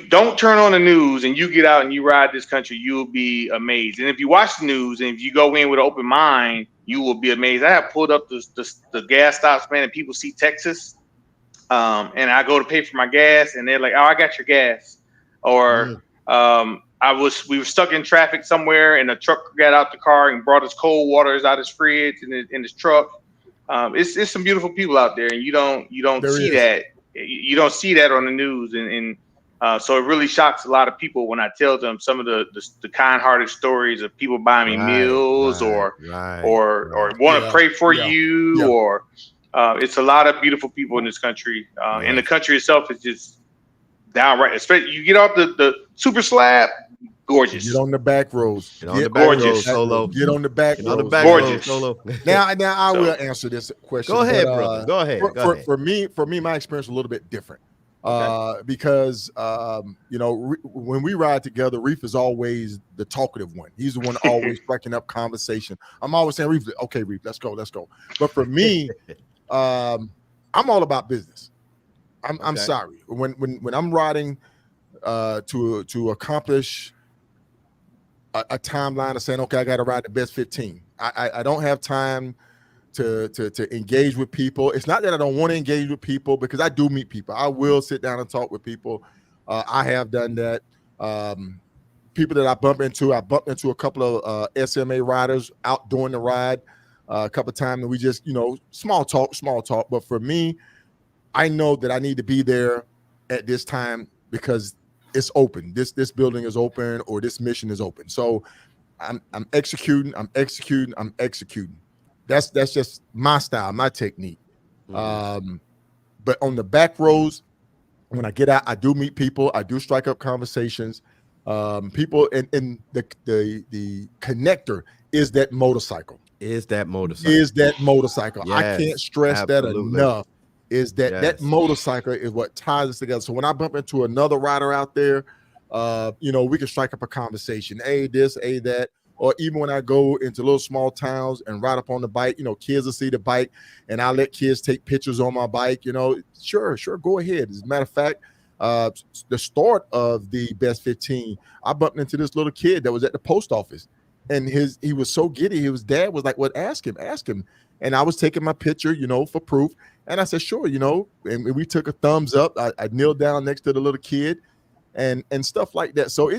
don't turn on the news and you get out and you ride this country, you'll be amazed. And if you watch the news and if you go in with an open mind, you will be amazed. I have pulled up the gas stops, man, and people see Texas, and I go to pay for my gas, and they're like, "Oh, I got your gas," or we were stuck in traffic somewhere, and the truck got out the car and brought us cold waters out his fridge in his truck. It's some beautiful people out there, and you don't see that. You don't see that on the news, and so it really shocks a lot of people when I tell them some of the kind-hearted stories of people buying me meals or want to pray for you, or it's a lot of beautiful people in this country, and the country itself is just downright. Especially you get off the super slab. Gorgeous. Get on the back rows. Get on the back rows, Solo. Get on the back rows. Gorgeous. Solo. Now I will answer this question. Go ahead, brother. Go ahead. For me, my experience is a little bit different. Because when we ride together, Reef is always the talkative one. He's the one always striking up conversation. I'm always saying, Reef, okay, Reef, let's go. But for me, I'm all about business. I'm sorry. When I'm riding to accomplish a timeline of saying, okay, I got to ride the best 15. I don't have time to engage with people. It's not that I don't want to engage with people, because I do meet people. I will sit down and talk with people. I have done that. People that I bumped into a couple of SCMA riders out doing the ride a couple of times, and we just, small talk. But for me, I know that I need to be there at this time because it's open. This building is open, or this mission is open. So I'm executing. That's just my style, my technique. But on the back rows, when I get out, I do meet people. I do strike up conversations. People, and the connector is that motorcycle. Yes, I can't stress that enough. Is that motorcycle is what ties us together. So when I bump into another rider out there, we can strike up a conversation. Hey, this, hey, that. Or even when I go into little small towns and ride up on the bike, kids will see the bike, and I let kids take pictures on my bike. Sure, go ahead. As a matter of fact, the start of the best 15, I bumped into this little kid that was at the post office, and he was so giddy. His dad was like, "Well, ask him." And I was taking my picture, for proof. And I said, "Sure," and we took a thumbs up. I kneeled down next to the little kid, and stuff like that. So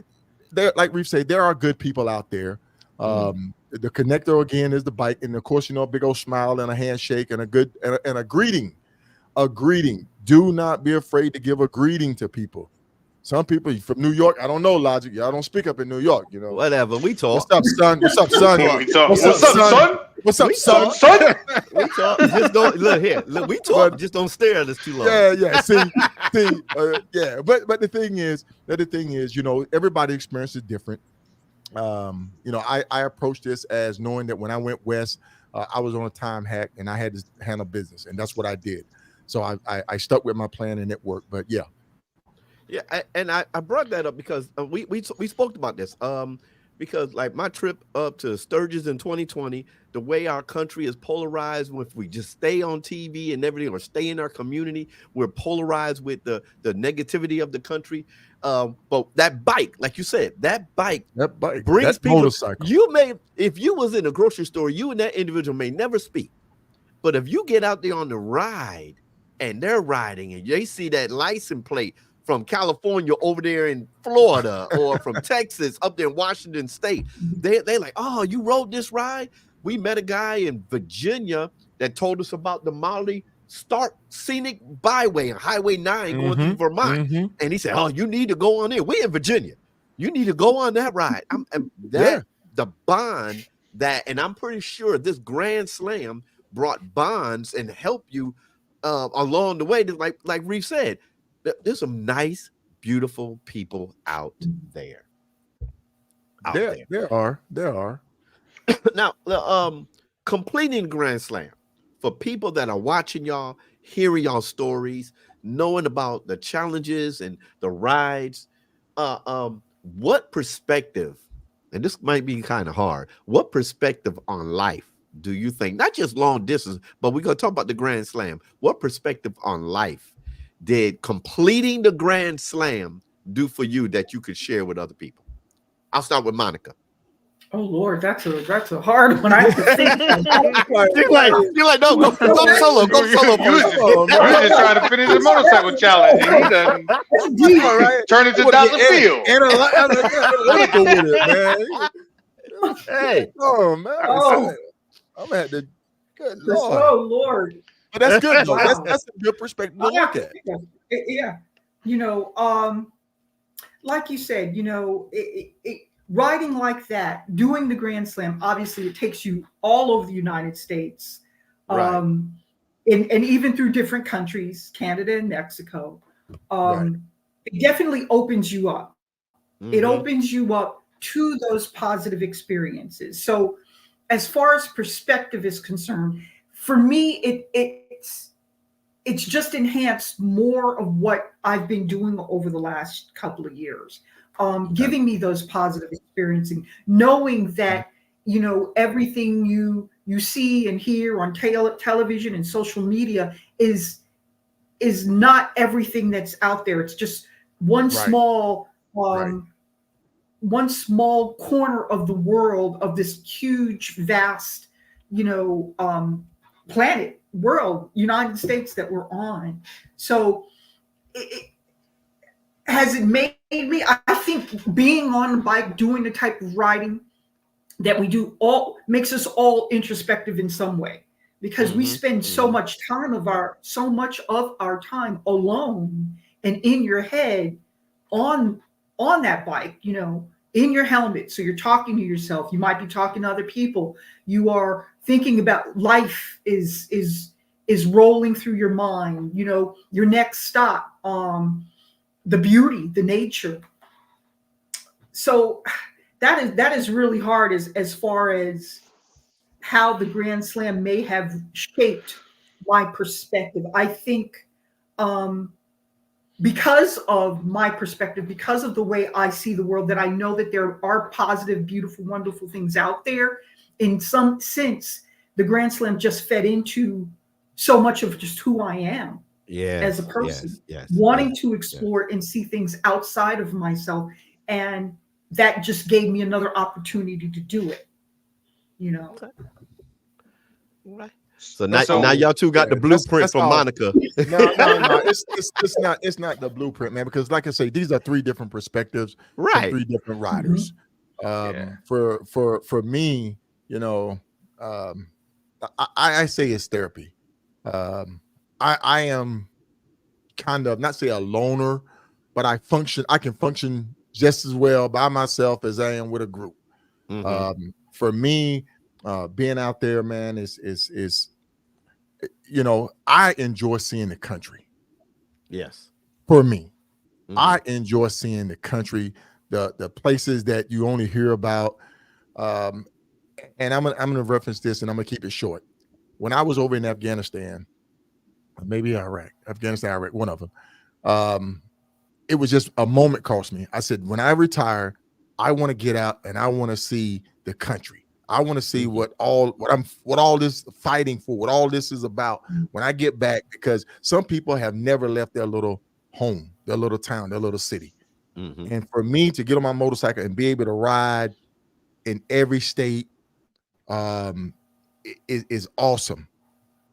there, like Reef said, there are good people out there. The connector again is the bike, and of course, a big old smile and a handshake and a good and a greeting. A greeting. Do not be afraid to give a greeting to people. Some people from New York, I don't know, Logic. Y'all don't speak up in New York, Whatever. We talk. What's up, son? What's up, son? What's up, son? What's up, son? We talk. Just don't look here. Look, we talk. Just don't stare at us too long. Yeah. See, yeah. But the thing is, everybody's experience is different. I approach this as knowing that when I went west, I was on a time hack and I had to handle business, and that's what I did. So I stuck with my plan and it worked. But yeah. And I brought that up because we spoke about this. Because like my trip up to Sturgis in 2020, the way our country is polarized, if we just stay on TV and everything, or stay in our community, we're polarized with the negativity of the country. But that bike, like you said, that bike brings people. Motorcycle. If you was in a grocery store, you and that individual may never speak. But if you get out there on the ride and they're riding and they see that license plate from California over there in Florida, or from Texas up there in Washington State, they like, "Oh, you rode this ride?" We met a guy in Virginia that told us about the Molly Stark Scenic Byway and Highway 9 going through Vermont. And he said, "Oh, you need to go on there. We're in Virginia. You need to go on that ride." The bond that, and I'm pretty sure this Grand Slam brought bonds and helped you along the way. Like Reef said, there's some nice, beautiful people out there. There are. Now, completing Grand Slam, for people that are watching y'all, hearing y'all stories, knowing about the challenges and the rides, what perspective, and this might be kind of hard, what perspective on life do you think, not just long distance, but we're going to talk about the Grand Slam, what perspective on life did completing the Grand Slam do for you that you could share with other people? I'll start with Monica. Oh Lord, that's a hard one. I have to think. You're like, no, go solo. You was just trying to finish the motorcycle challenge. And he done turn it to Dr. Phil. Analytical with it, man. Hey. Oh man. Oh. I'm at the good Lord. Lord. Oh Lord. But that's good though. Wow. That's a good perspective to look at. Yeah. Like you said, riding like that, doing the Grand Slam, obviously it takes you all over the United States, right. and even through different countries, Canada and Mexico. Right. It definitely opens you up. It opens you up to those positive experiences. So as far as perspective is concerned, for me, it's just enhanced more of what I've been doing over the last couple of years. Giving me those positive experiences, knowing that, everything you see and hear on television and social media is not everything that's out there. It's just one small corner of the world, of this huge, vast, planet, world, United States that we're on. So has it made me, I think being on the bike, doing the type of riding that we do, all makes us all introspective in some way, because we spend so much of our time alone and in your head on that bike, in your helmet. So you're talking to yourself. You might be talking to other people. You are thinking about life is rolling through your mind, your next stop, the beauty, the nature. So that is really hard as far as how the Grand Slam may have shaped my perspective. I think because of my perspective, because of the way I see the world, that I know that there are positive, beautiful, wonderful things out there. In some sense, the Grand Slam just fed into so much of just who I am. as a person, wanting to explore and see things outside of myself. And that just gave me another opportunity to do it, you know. Right. So now y'all two got the blueprint that's from all. Monica. No. It's not the blueprint, man. Because like I say, these are three different perspectives, from three different riders. For me, you know, I say it's therapy. I am kind of, not say a loner, but I can function just as well by myself as I am with a group. For me, being out there, man, is you know, I enjoy seeing the country. Yes. For me, I enjoy seeing the country, the places that you only hear about. And I'm gonna reference this, and I'm gonna keep it short. When I was over in Afghanistan, maybe Afghanistan, Iraq, one of them. It was just a moment cost me. I said, when I retire, I want to get out and I want to see the country. I want to see what all this fighting for, what all this is about when I get back, because some people have never left their little home, their little town, their little city. And for me to get on my motorcycle and be able to ride in every state is awesome.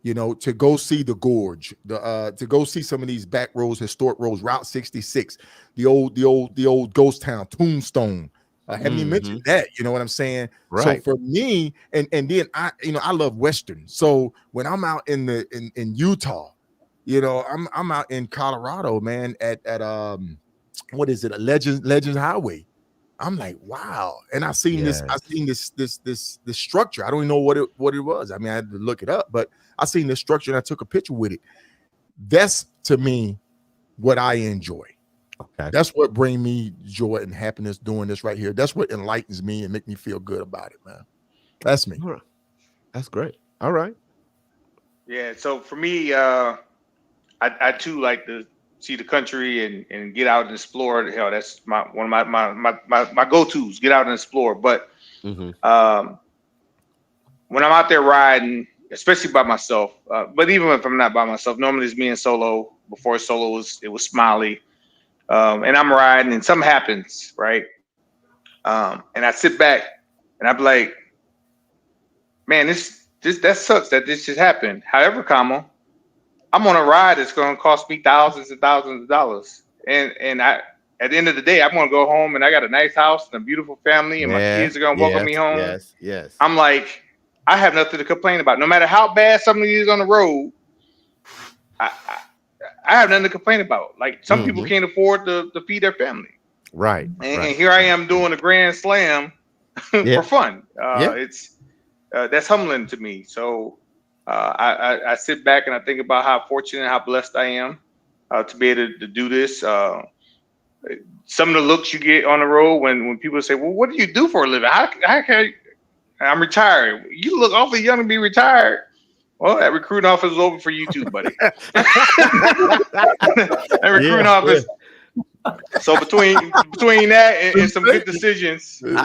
You know, to go see the gorge, to go see some of these back roads, historic roads, Route 66, the old ghost town, Tombstone. Haven't even mentioned that, you know what I'm saying? Right. So for me, and then I love Western. So when I'm out in Utah, you know, I'm out in Colorado, man, at what is it, a Legends Highway. I'm like, wow. And I seen this structure. I don't even know what it was. I mean, I had to look it up, but I seen this structure and I took a picture with it. That's, to me, what I enjoy. Okay. That's what brings me joy and happiness doing this right here. That's what enlightens me and make me feel good about it, man. That's me. That's great. All right. Yeah. So for me, I too like to see the country and get out and explore. Hell, that's one of my go-tos, get out and explore. But when I'm out there riding, especially by myself, but even if I'm not by myself, normally it's me and Solo. Before Solo it was Smiley. And I'm riding and something happens, right? And I sit back and I'm like, man, that sucks that this just happened. However, I'm on a ride that's going to cost me thousands and thousands of dollars. And I, at the end of the day, I'm going to go home and I got a nice house and a beautiful family and my kids are going to welcome me home. Yes. I'm like, I have nothing to complain about. No matter how bad something is on the road, I have nothing to complain about. Like some people can't afford to feed their family. Right. And here I am doing a Grand Slam for fun. It's that's humbling to me. So I sit back and I think about how fortunate and how blessed I am to be able to do this. Some of the looks you get on the road when people say, well, what do you do for a living? How can I'm retired. You look awfully young to be retired. Well, that recruiting office is over for you too, buddy. That recruiting office. So between that and some good decisions, I'm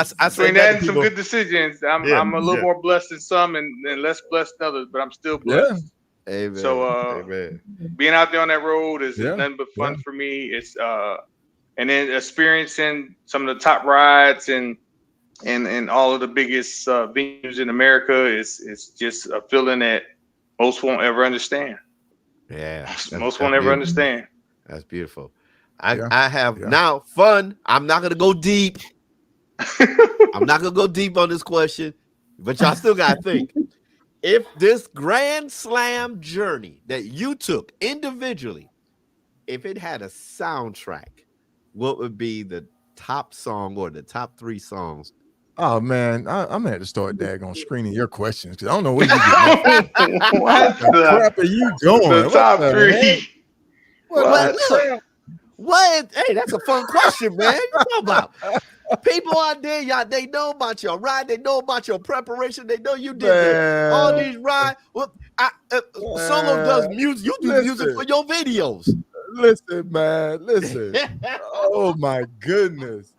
a little more blessed than some and less blessed than others, but I'm still blessed. Yeah. Amen. So being out there on that road is nothing but fun for me. It's and then experiencing some of the top rides and all of the biggest venues in America is just a feeling that most won't ever understand. Yeah. Most won't ever understand. That's beautiful. I have now fun. I'm not going to go deep. I'm not going to go deep on this question, but y'all still got to think. If this Grand Slam journey that you took individually, if it had a soundtrack, what would be the top song or the top 3 songs? Oh man, I'm gonna have to start daggone screening your questions because I don't know where you get. What the crap are you doing? The top 3. What? Hey, that's a fun question, man. You know about people out there, y'all. They know about your ride. They know about your preparation. They know you did all these rides. Well, Solo does music. You do music for your videos. Listen, man. Listen. Oh my goodness.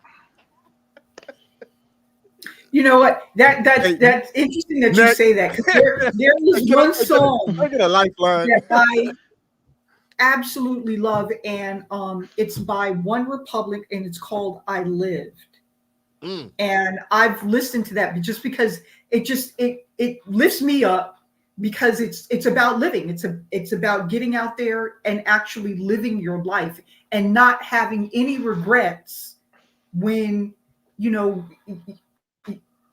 You know what? That's interesting that you say that. There is one song. I get a lifeline. absolutely love, and it's by One Republic, and it's called "I Lived." And I've listened to that just because it lifts me up, because it's about living. It's about getting out there and actually living your life and not having any regrets when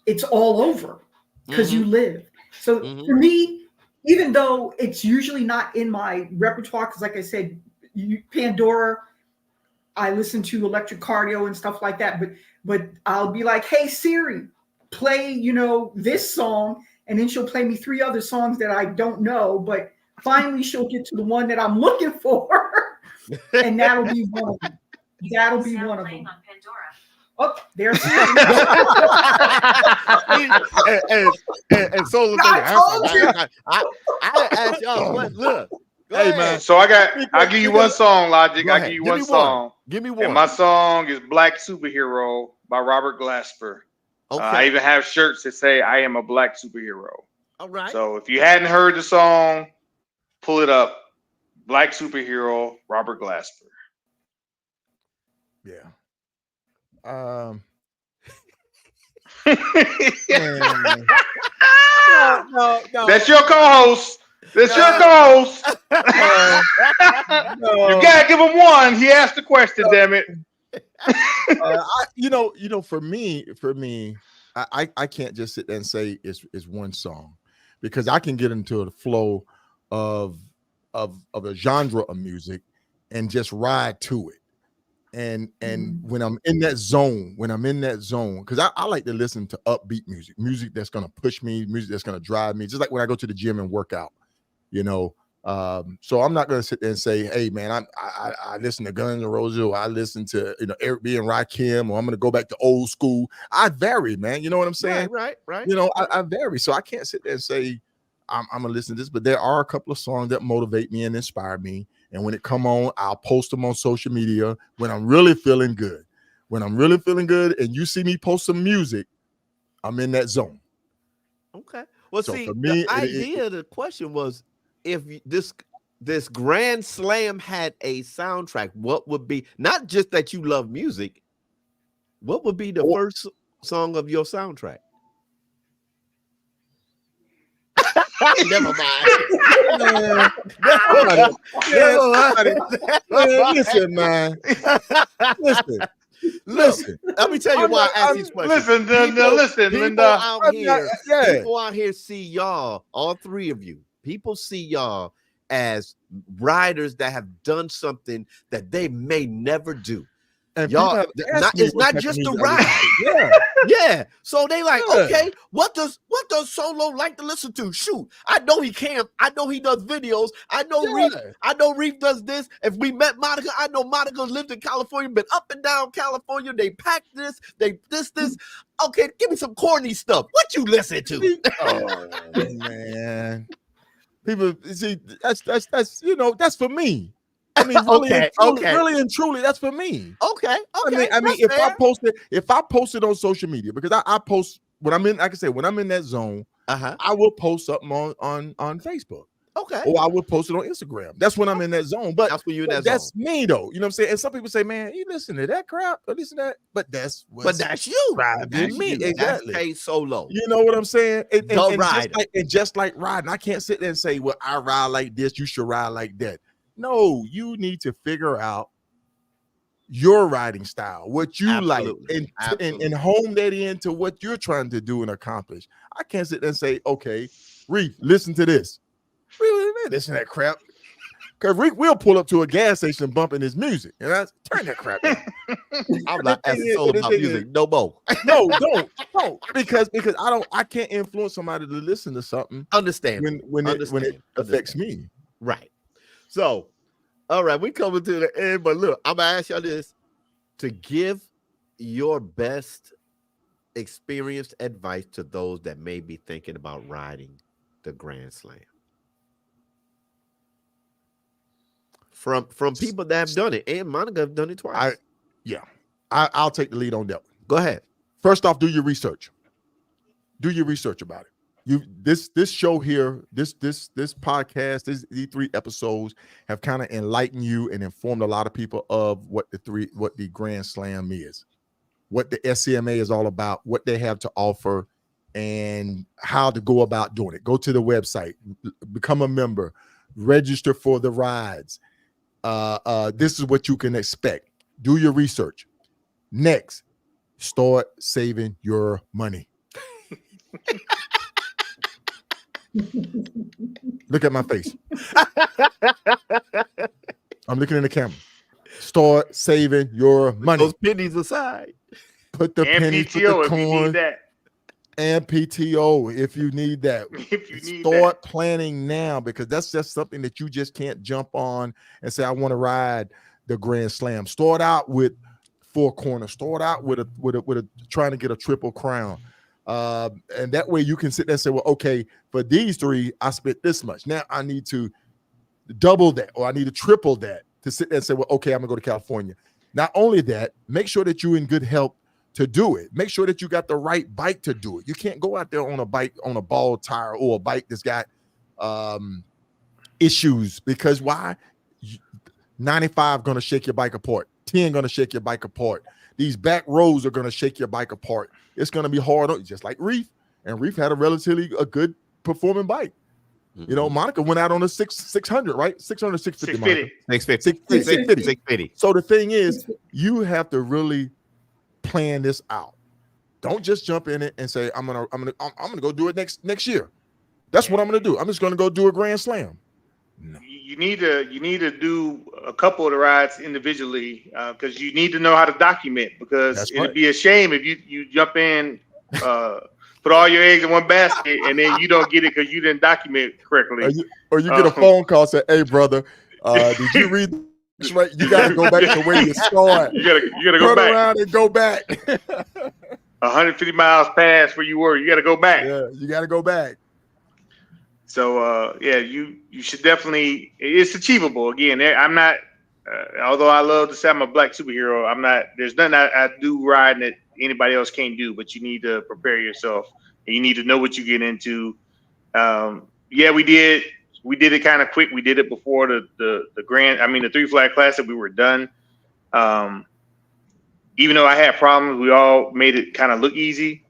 it's all over, because you live. So for me, even though it's usually not in my repertoire, because like I said, Pandora, I listen to electric cardio and stuff like that, but I'll be like, hey Siri, play, this song, and then she'll play me 3 other songs that I don't know, but finally she'll get to the one that I'm looking for, and that'll be one of them. That'll be one of them. On Pandora. Oh, there's Siri. and so I asked y'all, look. Hey man, so I'll give you one song, Logic. I'll give you one song. Give me one. And my song is Black Superhero by Robert Glasper. Okay. I even have shirts that say I am a black superhero. All right. So if you hadn't heard the song, pull it up. Black Superhero, Robert Glasper. Yeah. No. That's your co-host. That's your co-host. You gotta give him one. He asked the question. Damn it. For me, I can't just sit there and say it's one song, because I can get into the flow of a genre of music and just ride to it. And when I'm in that zone, because I like to listen to upbeat music that's gonna push me, music that's gonna drive me, just like when I go to the gym and work out, so I'm not gonna sit there and say, hey man, I listen to Guns N' Roses, or I listen to Eric B and Rakim, or I'm gonna go back to old school. I vary, man. You know what I'm saying? Right. I vary, so I can't sit there and say I'm gonna listen to this, but there are a couple of songs that motivate me and inspire me. And when it come on, I'll post them on social media when I'm really feeling good. When I'm really feeling good and you see me post some music, I'm in that zone. Okay. Well, So see, for me, the idea of the question was, if this Grand Slam had a soundtrack, what would be, not just that you love music, what would be the first song of your soundtrack? Never mind. Listen, man. Listen. Let me tell you why I asked these questions. Listen, Linda. People out here see y'all, all 3 of you. People see y'all as riders that have done something that they may never do. And y'all, it's not just the ride. Yeah. So they like, okay, what does Solo like to listen to? Shoot, I know he can. I know he does videos. I know Reef does this. If we met Monica, I know Monica lived in California, been up and down California. They packed this. This. Okay, give me some corny stuff. What you listen to? Oh man, people see that's for me. I mean, really and truly, that's for me. Okay. I mean, if I post it on social media, because I post when I'm in, like I say, when I'm in that zone, I will post something on Facebook. Okay. Or I will post it on Instagram. That's when I'm in that zone. But that's when you're in that that's zone. Me though. You know what I'm saying? And some people say, man, you listen to that crap or listen to that. But that's you. That's me. Exactly. That's Solo. You know what I'm saying? And just like riding, I can't sit there and say, well, I ride like this, you should ride like that. No, you need to figure out your riding style, what you like, and hone that into what you're trying to do and accomplish. I can't sit there and say, okay, Reef, listen to this. Really, listen to that crap. Because Reef will pull up to a gas station bumping his music, and I turn that crap down. I'm not asking Soul about music. No more. No, don't. Because I can't influence somebody to listen to something. Understand when it affects me. Right. So, all right, we coming to the end, but look, I'm gonna ask y'all this: to give your best experienced advice to those that may be thinking about riding the Grand Slam. From people that have done it, and Monica have done it twice. I'll take the lead on that one. Go ahead. First off, do your research. Do your research about it. this show here, this podcast, these 3 episodes have kind of enlightened you and informed a lot of people of what the Grand Slam is, what the SCMA is all about, what they have to offer, and how to go about doing it. Go to the website, become a member, register for the rides. This is what you can expect. Do your research. Next, start saving your money. Look at my face. I'm looking in the camera. Start saving your money. Those pennies aside. Put the pennies, PTO put the coins, and PTO if you need that. Start planning now, because that's just something that you just can't jump on and say, I want to ride the Grand Slam. Start out with 4 corners. Start out with a trying to get a triple crown. And that way you can sit there and say, well, okay, for these 3, I spent this much. Now I need to double that, or I need to triple that, to sit there and say, well, okay, I'm gonna go to California. Not only that, make sure that you're in good health to do it. Make sure that you got the right bike to do it. You can't go out there on a bike on a ball tire, or a bike that's got issues, because why? 95 gonna shake your bike apart. 10 gonna shake your bike apart. These back rows are gonna shake your bike apart. It's gonna be hard, just like Reef. And Reef had a good performing bike. You know, Monica went out on a 600, right? 600, 650. 650. So the thing is, you have to really plan this out. Don't just jump in it and say, I'm gonna go do it next year. That's what I'm gonna do. I'm just gonna go do a Grand Slam. No. You need to do a couple of the rides individually, because you need to know how to document, because it'd be a shame if you jump in, put all your eggs in one basket, and then you don't get it because you didn't document correctly. Or you get a phone call, say, hey brother, did you read this right? You gotta go back to where you started. You gotta go back. Around and go back. 150 miles past where you were. You gotta go back. Yeah, you gotta go back. So you should definitely. It's achievable. Again, I'm not. Although I love to say I'm a black superhero, I'm not. There's nothing I do riding that anybody else can't do. But you need to prepare yourself, and you need to know what you get into. We did it kind of quick. We did it before the the 3 Flag Classic. We were done. Even though I had problems, we all made it kind of look easy.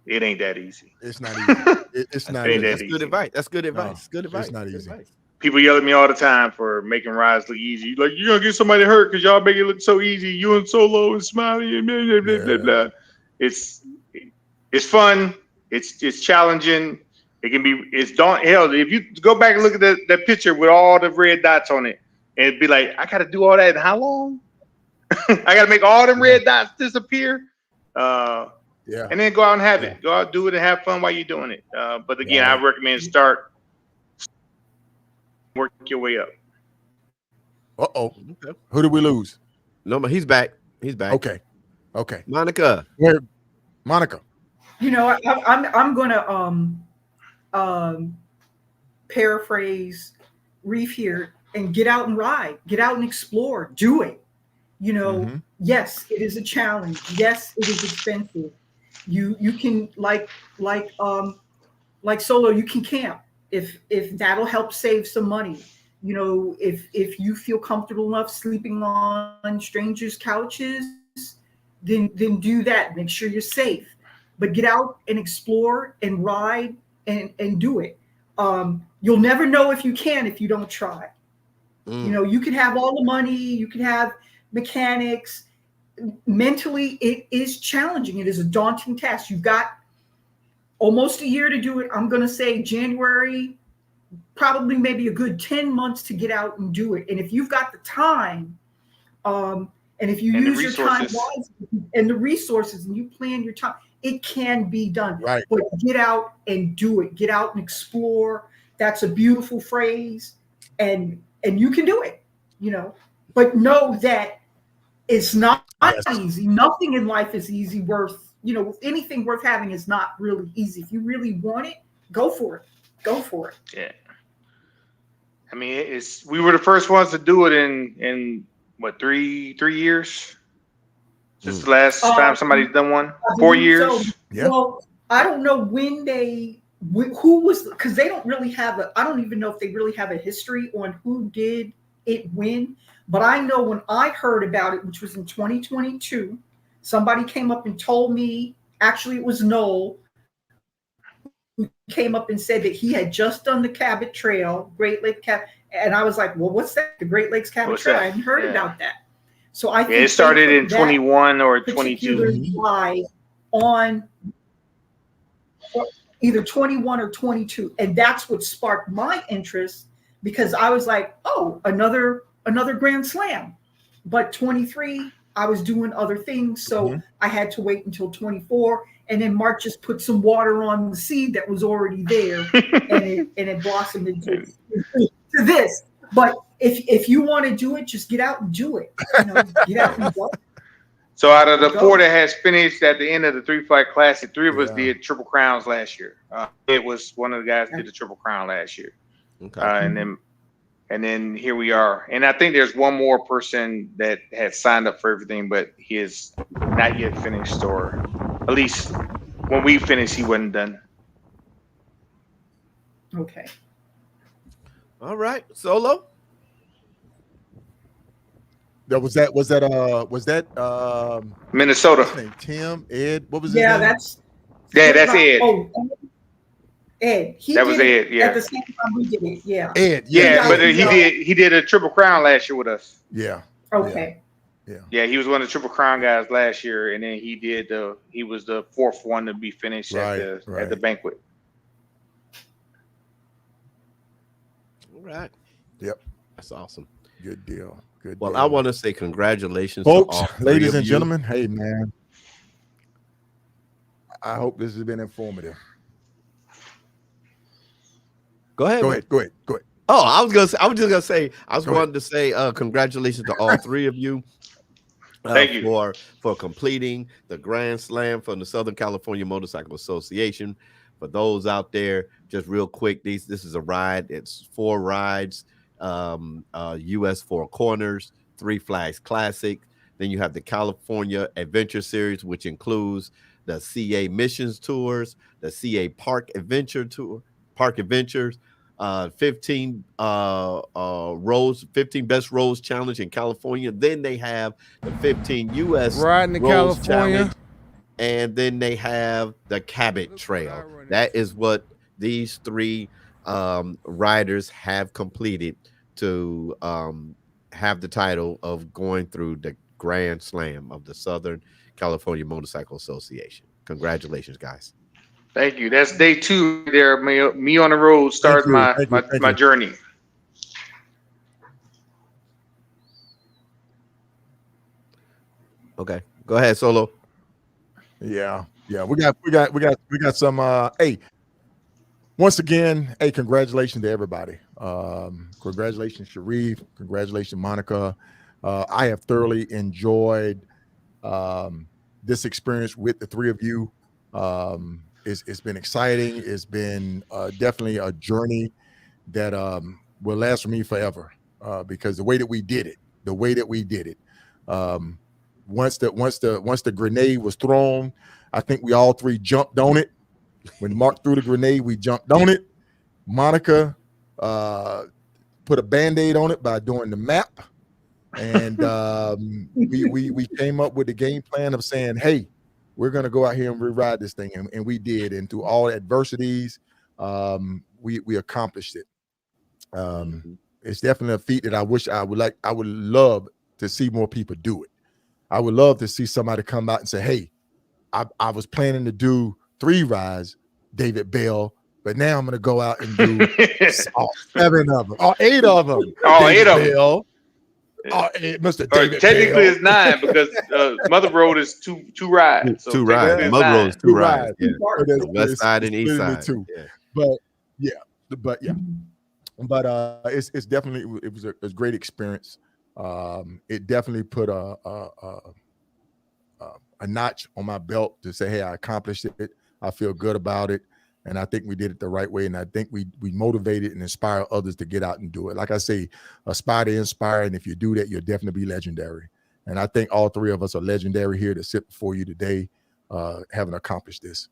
It ain't that easy. It's not easy. It's not easy. That's good advice. That's good advice. Good advice. It's not easy. People yell at me all the time for making rides look easy. Like, you're gonna get somebody hurt because y'all make it look so easy. You and Solo and Smiley and blah, blah, blah, blah. It's fun. It's challenging. It's daunting. Hell, if you go back and look at that picture with all the red dots on it, and it'd be like, I gotta do all that in how long? I gotta make all them red dots disappear. And then go out and have it. Go out, do it, and have fun while you're doing it. But again, I recommend work your way up. Okay. Who did we lose? No, but he's back. Okay. Monica. Monica. You know, I'm gonna paraphrase Reef here and get out and ride, get out and explore, do it. You know, yes, it is a challenge. Yes, it is expensive. You can like Solo, you can camp if that'll help save some money. You know, if you feel comfortable enough sleeping on strangers' couches, then do that. Make sure you're safe. But get out and explore and ride and do it. You'll never know if you don't try. You know, you can have all the money, you can have mechanics. Mentally, it is challenging. It is a daunting task. You've got almost a year to do it. I'm going to say January, probably maybe a good 10 months to get out and do it. And if you've got the time, and if you use your time wisely and the resources, and you plan your time, it can be done. Right. But get out and do it. Get out and explore. That's a beautiful phrase, and you can do it. You know, but know that it's not easy. Nothing in life is easy. Anything worth having is not really easy. If you really want it, go for it. Go for it. Yeah. I mean, we were the first ones to do it in what, 3 years? Since the last time somebody's done one? 4 years? So, well, I don't know when they who was, because they don't really have I don't even know if they really have a history on who did it win. But I know when I heard about it, which was in 2022, somebody came up and told me, actually it was Noel, who came up and said that he had just done the Cabot Trail, Great Lake Cabot. And I was like, well, what's that? The Great Lakes Cabot Trail. I hadn't heard about that. So I think it started in 21 or 22. Live on either 21 or 22. And that's what sparked my interest, because I was like, oh, another Grand Slam. But 23, I was doing other things. So I had to wait until 24. And then Mark just put some water on the seed that was already there, and it blossomed into this. But if you want to do it, just get out and do it. Get out and go. So out of the four that has finished at the end of the 3-Flight Classic, 3 of us did Triple Crowns last year. It was one of the guys did the Triple Crown last year. Okay. And then here we are. And I think there's one more person that had signed up for everything, but he is not yet finished, or at least when we finish, he wasn't done. Okay. All right. Solo? Was that Minnesota. Tim, Ed, what was his name? That's Ed. Oh, Ed. That was Ed, yeah. At the same time we did it, yeah. Ed, yeah. But he did a Triple Crown last year with us. Yeah. Okay. Yeah, he was one of the Triple Crown guys last year, and then he was the fourth one to be finished at the banquet. All right. Yep. That's awesome. Good deal. Good Well, deal. I want to say congratulations, folks, to all ladies three and of gentlemen. Hey, man. I hope this has been informative. Go ahead. Go ahead. Oh, I was wanting to say congratulations to all three of you. Thank you for completing the Grand Slam from the Southern California Motorcycle Association. For those out there, just real quick, this is a ride. It's 4 rides, US 4 Corners, 3 Flags Classic. Then you have the California Adventure Series, which includes the CA Missions Tours, the CA Park Adventures, 15 Best Roads Challenge in California. Then they have the 15 US Riding in Roads California. Challenge, and then they have the Cabot Trail. That is what these 3 riders have completed to have the title of going through the Grand Slam of the Southern California Motorcycle Association. Congratulations, guys. Thank you. That's day 2 there. Me on the road started my journey. Okay, go ahead, Solo. Yeah. We got some. Hey, once again, hey, congratulations to everybody. Congratulations, Sharif. Congratulations, Monica. I have thoroughly enjoyed this experience with the 3 of you. It's been exciting. It's been definitely a journey that will last for me forever, because the way that we did it, once the grenade was thrown, I think we all 3 jumped on it. When Mark threw the grenade, we jumped on it. Monica put a Band-Aid on it by doing the map, and we came up with the game plan of saying, hey, we're going to go out here and rewrite this thing. And we did. And through all adversities, we accomplished it. It's definitely a feat that I would love to see more people do it. I would love to see somebody come out and say, hey, I was planning to do 3 rides, David Bell, but now I'm going to go out and do all 7 of them, or 8 of them. All 8 of them. Mr. David technically Bell. it's 9 because Mother Road is two rides. So 2 rides. Mother Road is 2 rides. Yeah. The West side and east side. 2. Yeah. But it's definitely it was a great experience. It definitely put a notch on my belt to say, hey, I accomplished it. I feel good about it. And I think we did it the right way. And I think we motivated and inspire others to get out and do it. Like I say, aspire to inspire. And if you do that, you'll definitely be legendary. And I think all 3 of us are legendary here to sit before you today, having accomplished this.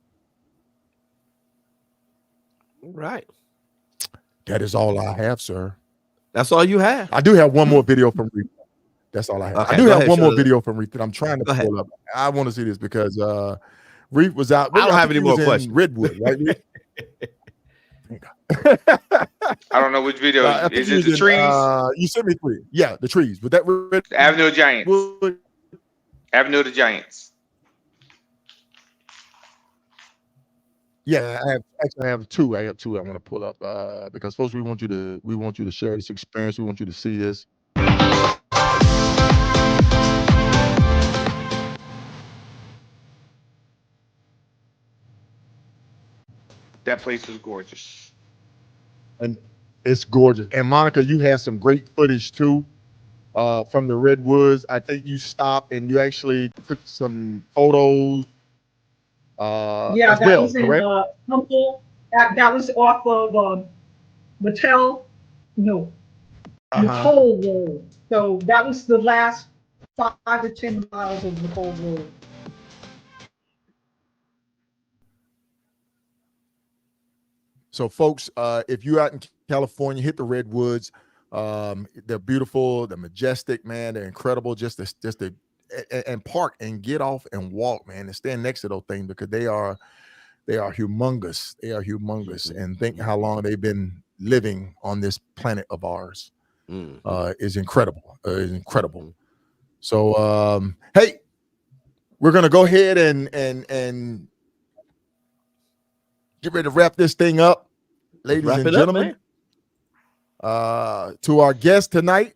Right. That is all I have, sir. That's all you have. I do have one more video from Reef. That's all I have. Okay, I do have ahead, one more Shirley. video from Reef that I'm trying to pull up. I want to see this because Reef was out. I don't have any more questions. Redwood, right? I don't know which video. Is it the trees? You sent me 3. Yeah, the trees. But that Avenue of Giants. Avenue of the Giants. Yeah, I have 2. I have 2 I want to pull up because folks, we want you to share this experience. We want you to see this. That place is gorgeous. And it's gorgeous. And Monica, you had some great footage too from the Redwoods. I think you stopped and you actually took some photos. Yeah, that was in Tombo. That was off of Mattel. No, Nicole Road. So that was the last 5 or 10 miles of Nicole Road. So, folks, if you're out in California, hit the Redwoods. They're beautiful, they're majestic, man. They're incredible. Just and park and get off and walk, man, and stand next to those things because they are humongous. They are humongous, and think how long they've been living on this planet of ours. Is incredible. Is incredible. So, hey, we're gonna go ahead and get ready to wrap this thing up, ladies and gentlemen. To our guest tonight,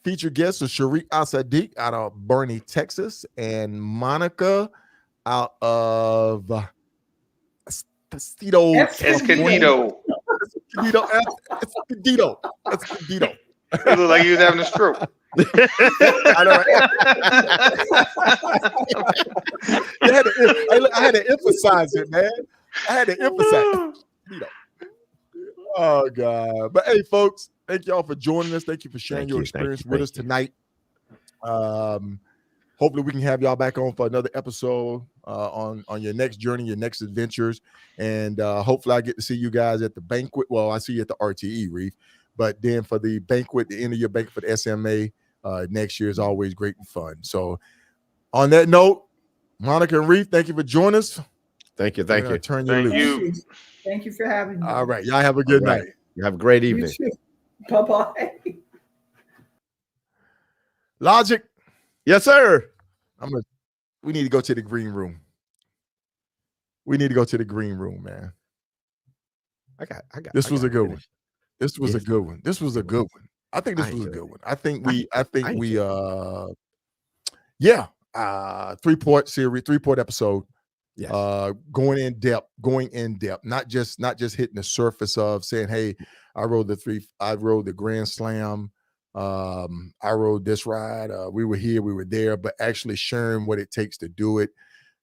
featured guest is Sharik Al-Sadiq out of Boerne, Texas, and Monica out of Escondido. Escondido. Escondido. It looked like he was having a stroke. I know, right? I had to emphasize it, man. I had to emphasize it. Oh God! But hey, folks, thank y'all for joining us. Thank you for sharing your experience with us tonight. Hopefully, we can have y'all back on for another episode on your next journey, your next adventures, and hopefully, I get to see you guys at the banquet. Well, I see you at the RTE, Reef, but then for the banquet, the end of your banquet for the SCMA next year is always great and fun. So, on that note, Monica and Reef, thank you for joining us. Thank you. Thank you. Turn you loose. Thank you for having me. All right. Y'all have a good night. You have a great evening. Bye-bye. Logic. Yes, sir. We need to go to the green room. We need to go to the green room, man. This was a good one. This was a good one. This was a good one. I think this was a good one. I think we 3-part series, 3-part episode. Yes. Going in depth, not just hitting the surface of saying, hey, I rode the Grand Slam, I rode this ride, we were here, we were there, but actually sharing what it takes to do it,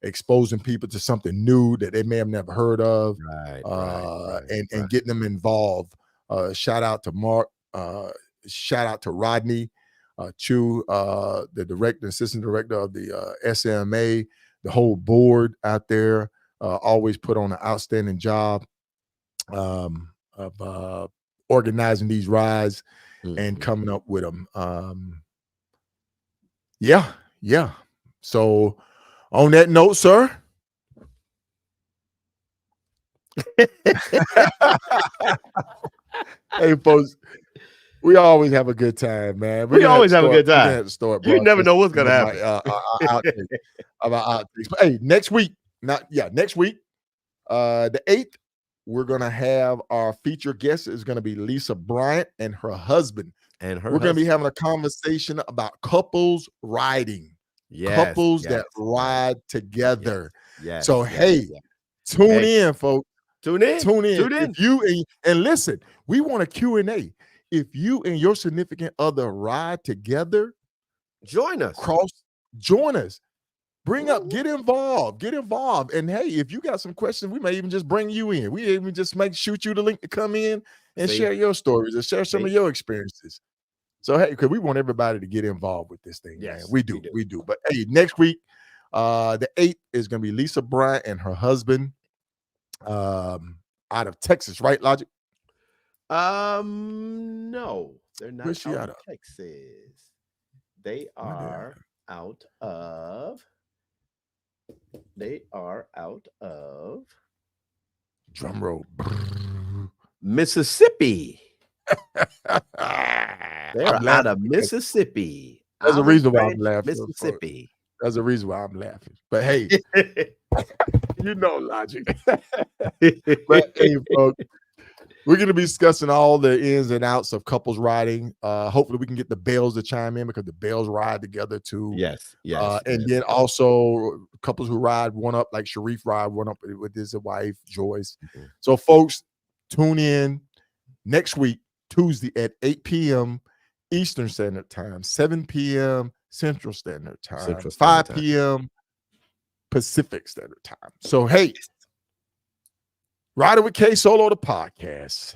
exposing people to something new that they may have never heard of, and getting them involved. Shout out to Mark, shout out to Rodney Chu, the assistant director of the SCMA, the whole board out there always put on an outstanding job of organizing these rides and coming up with them. Yeah. So on that note, sir. Hey, folks. We always have a good time, man. We always have a good time. You never know what's gonna happen. About outtakes. But hey, next week, the 8th, we're gonna have our featured guest is gonna be Lisa Bryant and her husband. We're gonna be having a conversation about couples riding. Couples that ride together. Yes. So tune in, folks. Tune in. If you and listen, we want a Q&A. If you and your significant other ride together, join us. Join us. Get involved. And hey, if you got some questions, we may even just bring you in. We even just shoot you the link to come in and share your stories and share some of your experiences. So hey, because we want everybody to get involved with this thing. Yes, man. We do. But hey, next week, the 8th is going to be Lisa Bryant and her husband. out of Texas, right, Logic? No, they're not Where's she out out of of? Texas. They are out of. They are out of drum roll. Mississippi. They're out of Mississippi. There's a reason why I'm laughing. Mississippi. There's a reason why I'm laughing. But hey, you know, Logic. But hey, folks, we're going to be discussing all the ins and outs of couples riding. Hopefully, we can get the Bells to chime in because the Bells ride together too. Yes. And then also couples who ride one up, like Sharif ride one up with his wife, Joyce. Mm-hmm. So, folks, tune in next week, Tuesday at 8 p.m. Eastern Standard Time, 7 p.m. Central Standard Time, 5 p.m. Pacific Standard Time. So, hey, Rider with K Solo, the podcast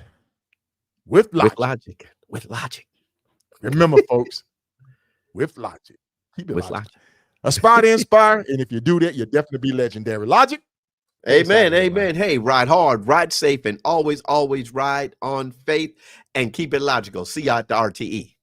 with Logic. With Logic. Remember, folks, with Logic. Keep it with Logic. Aspire to inspire. And if you do that, you'll definitely be legendary. Logic. Amen. Amen. Hey, ride hard, ride safe, and always ride on faith and keep it logical. See you at the RTE.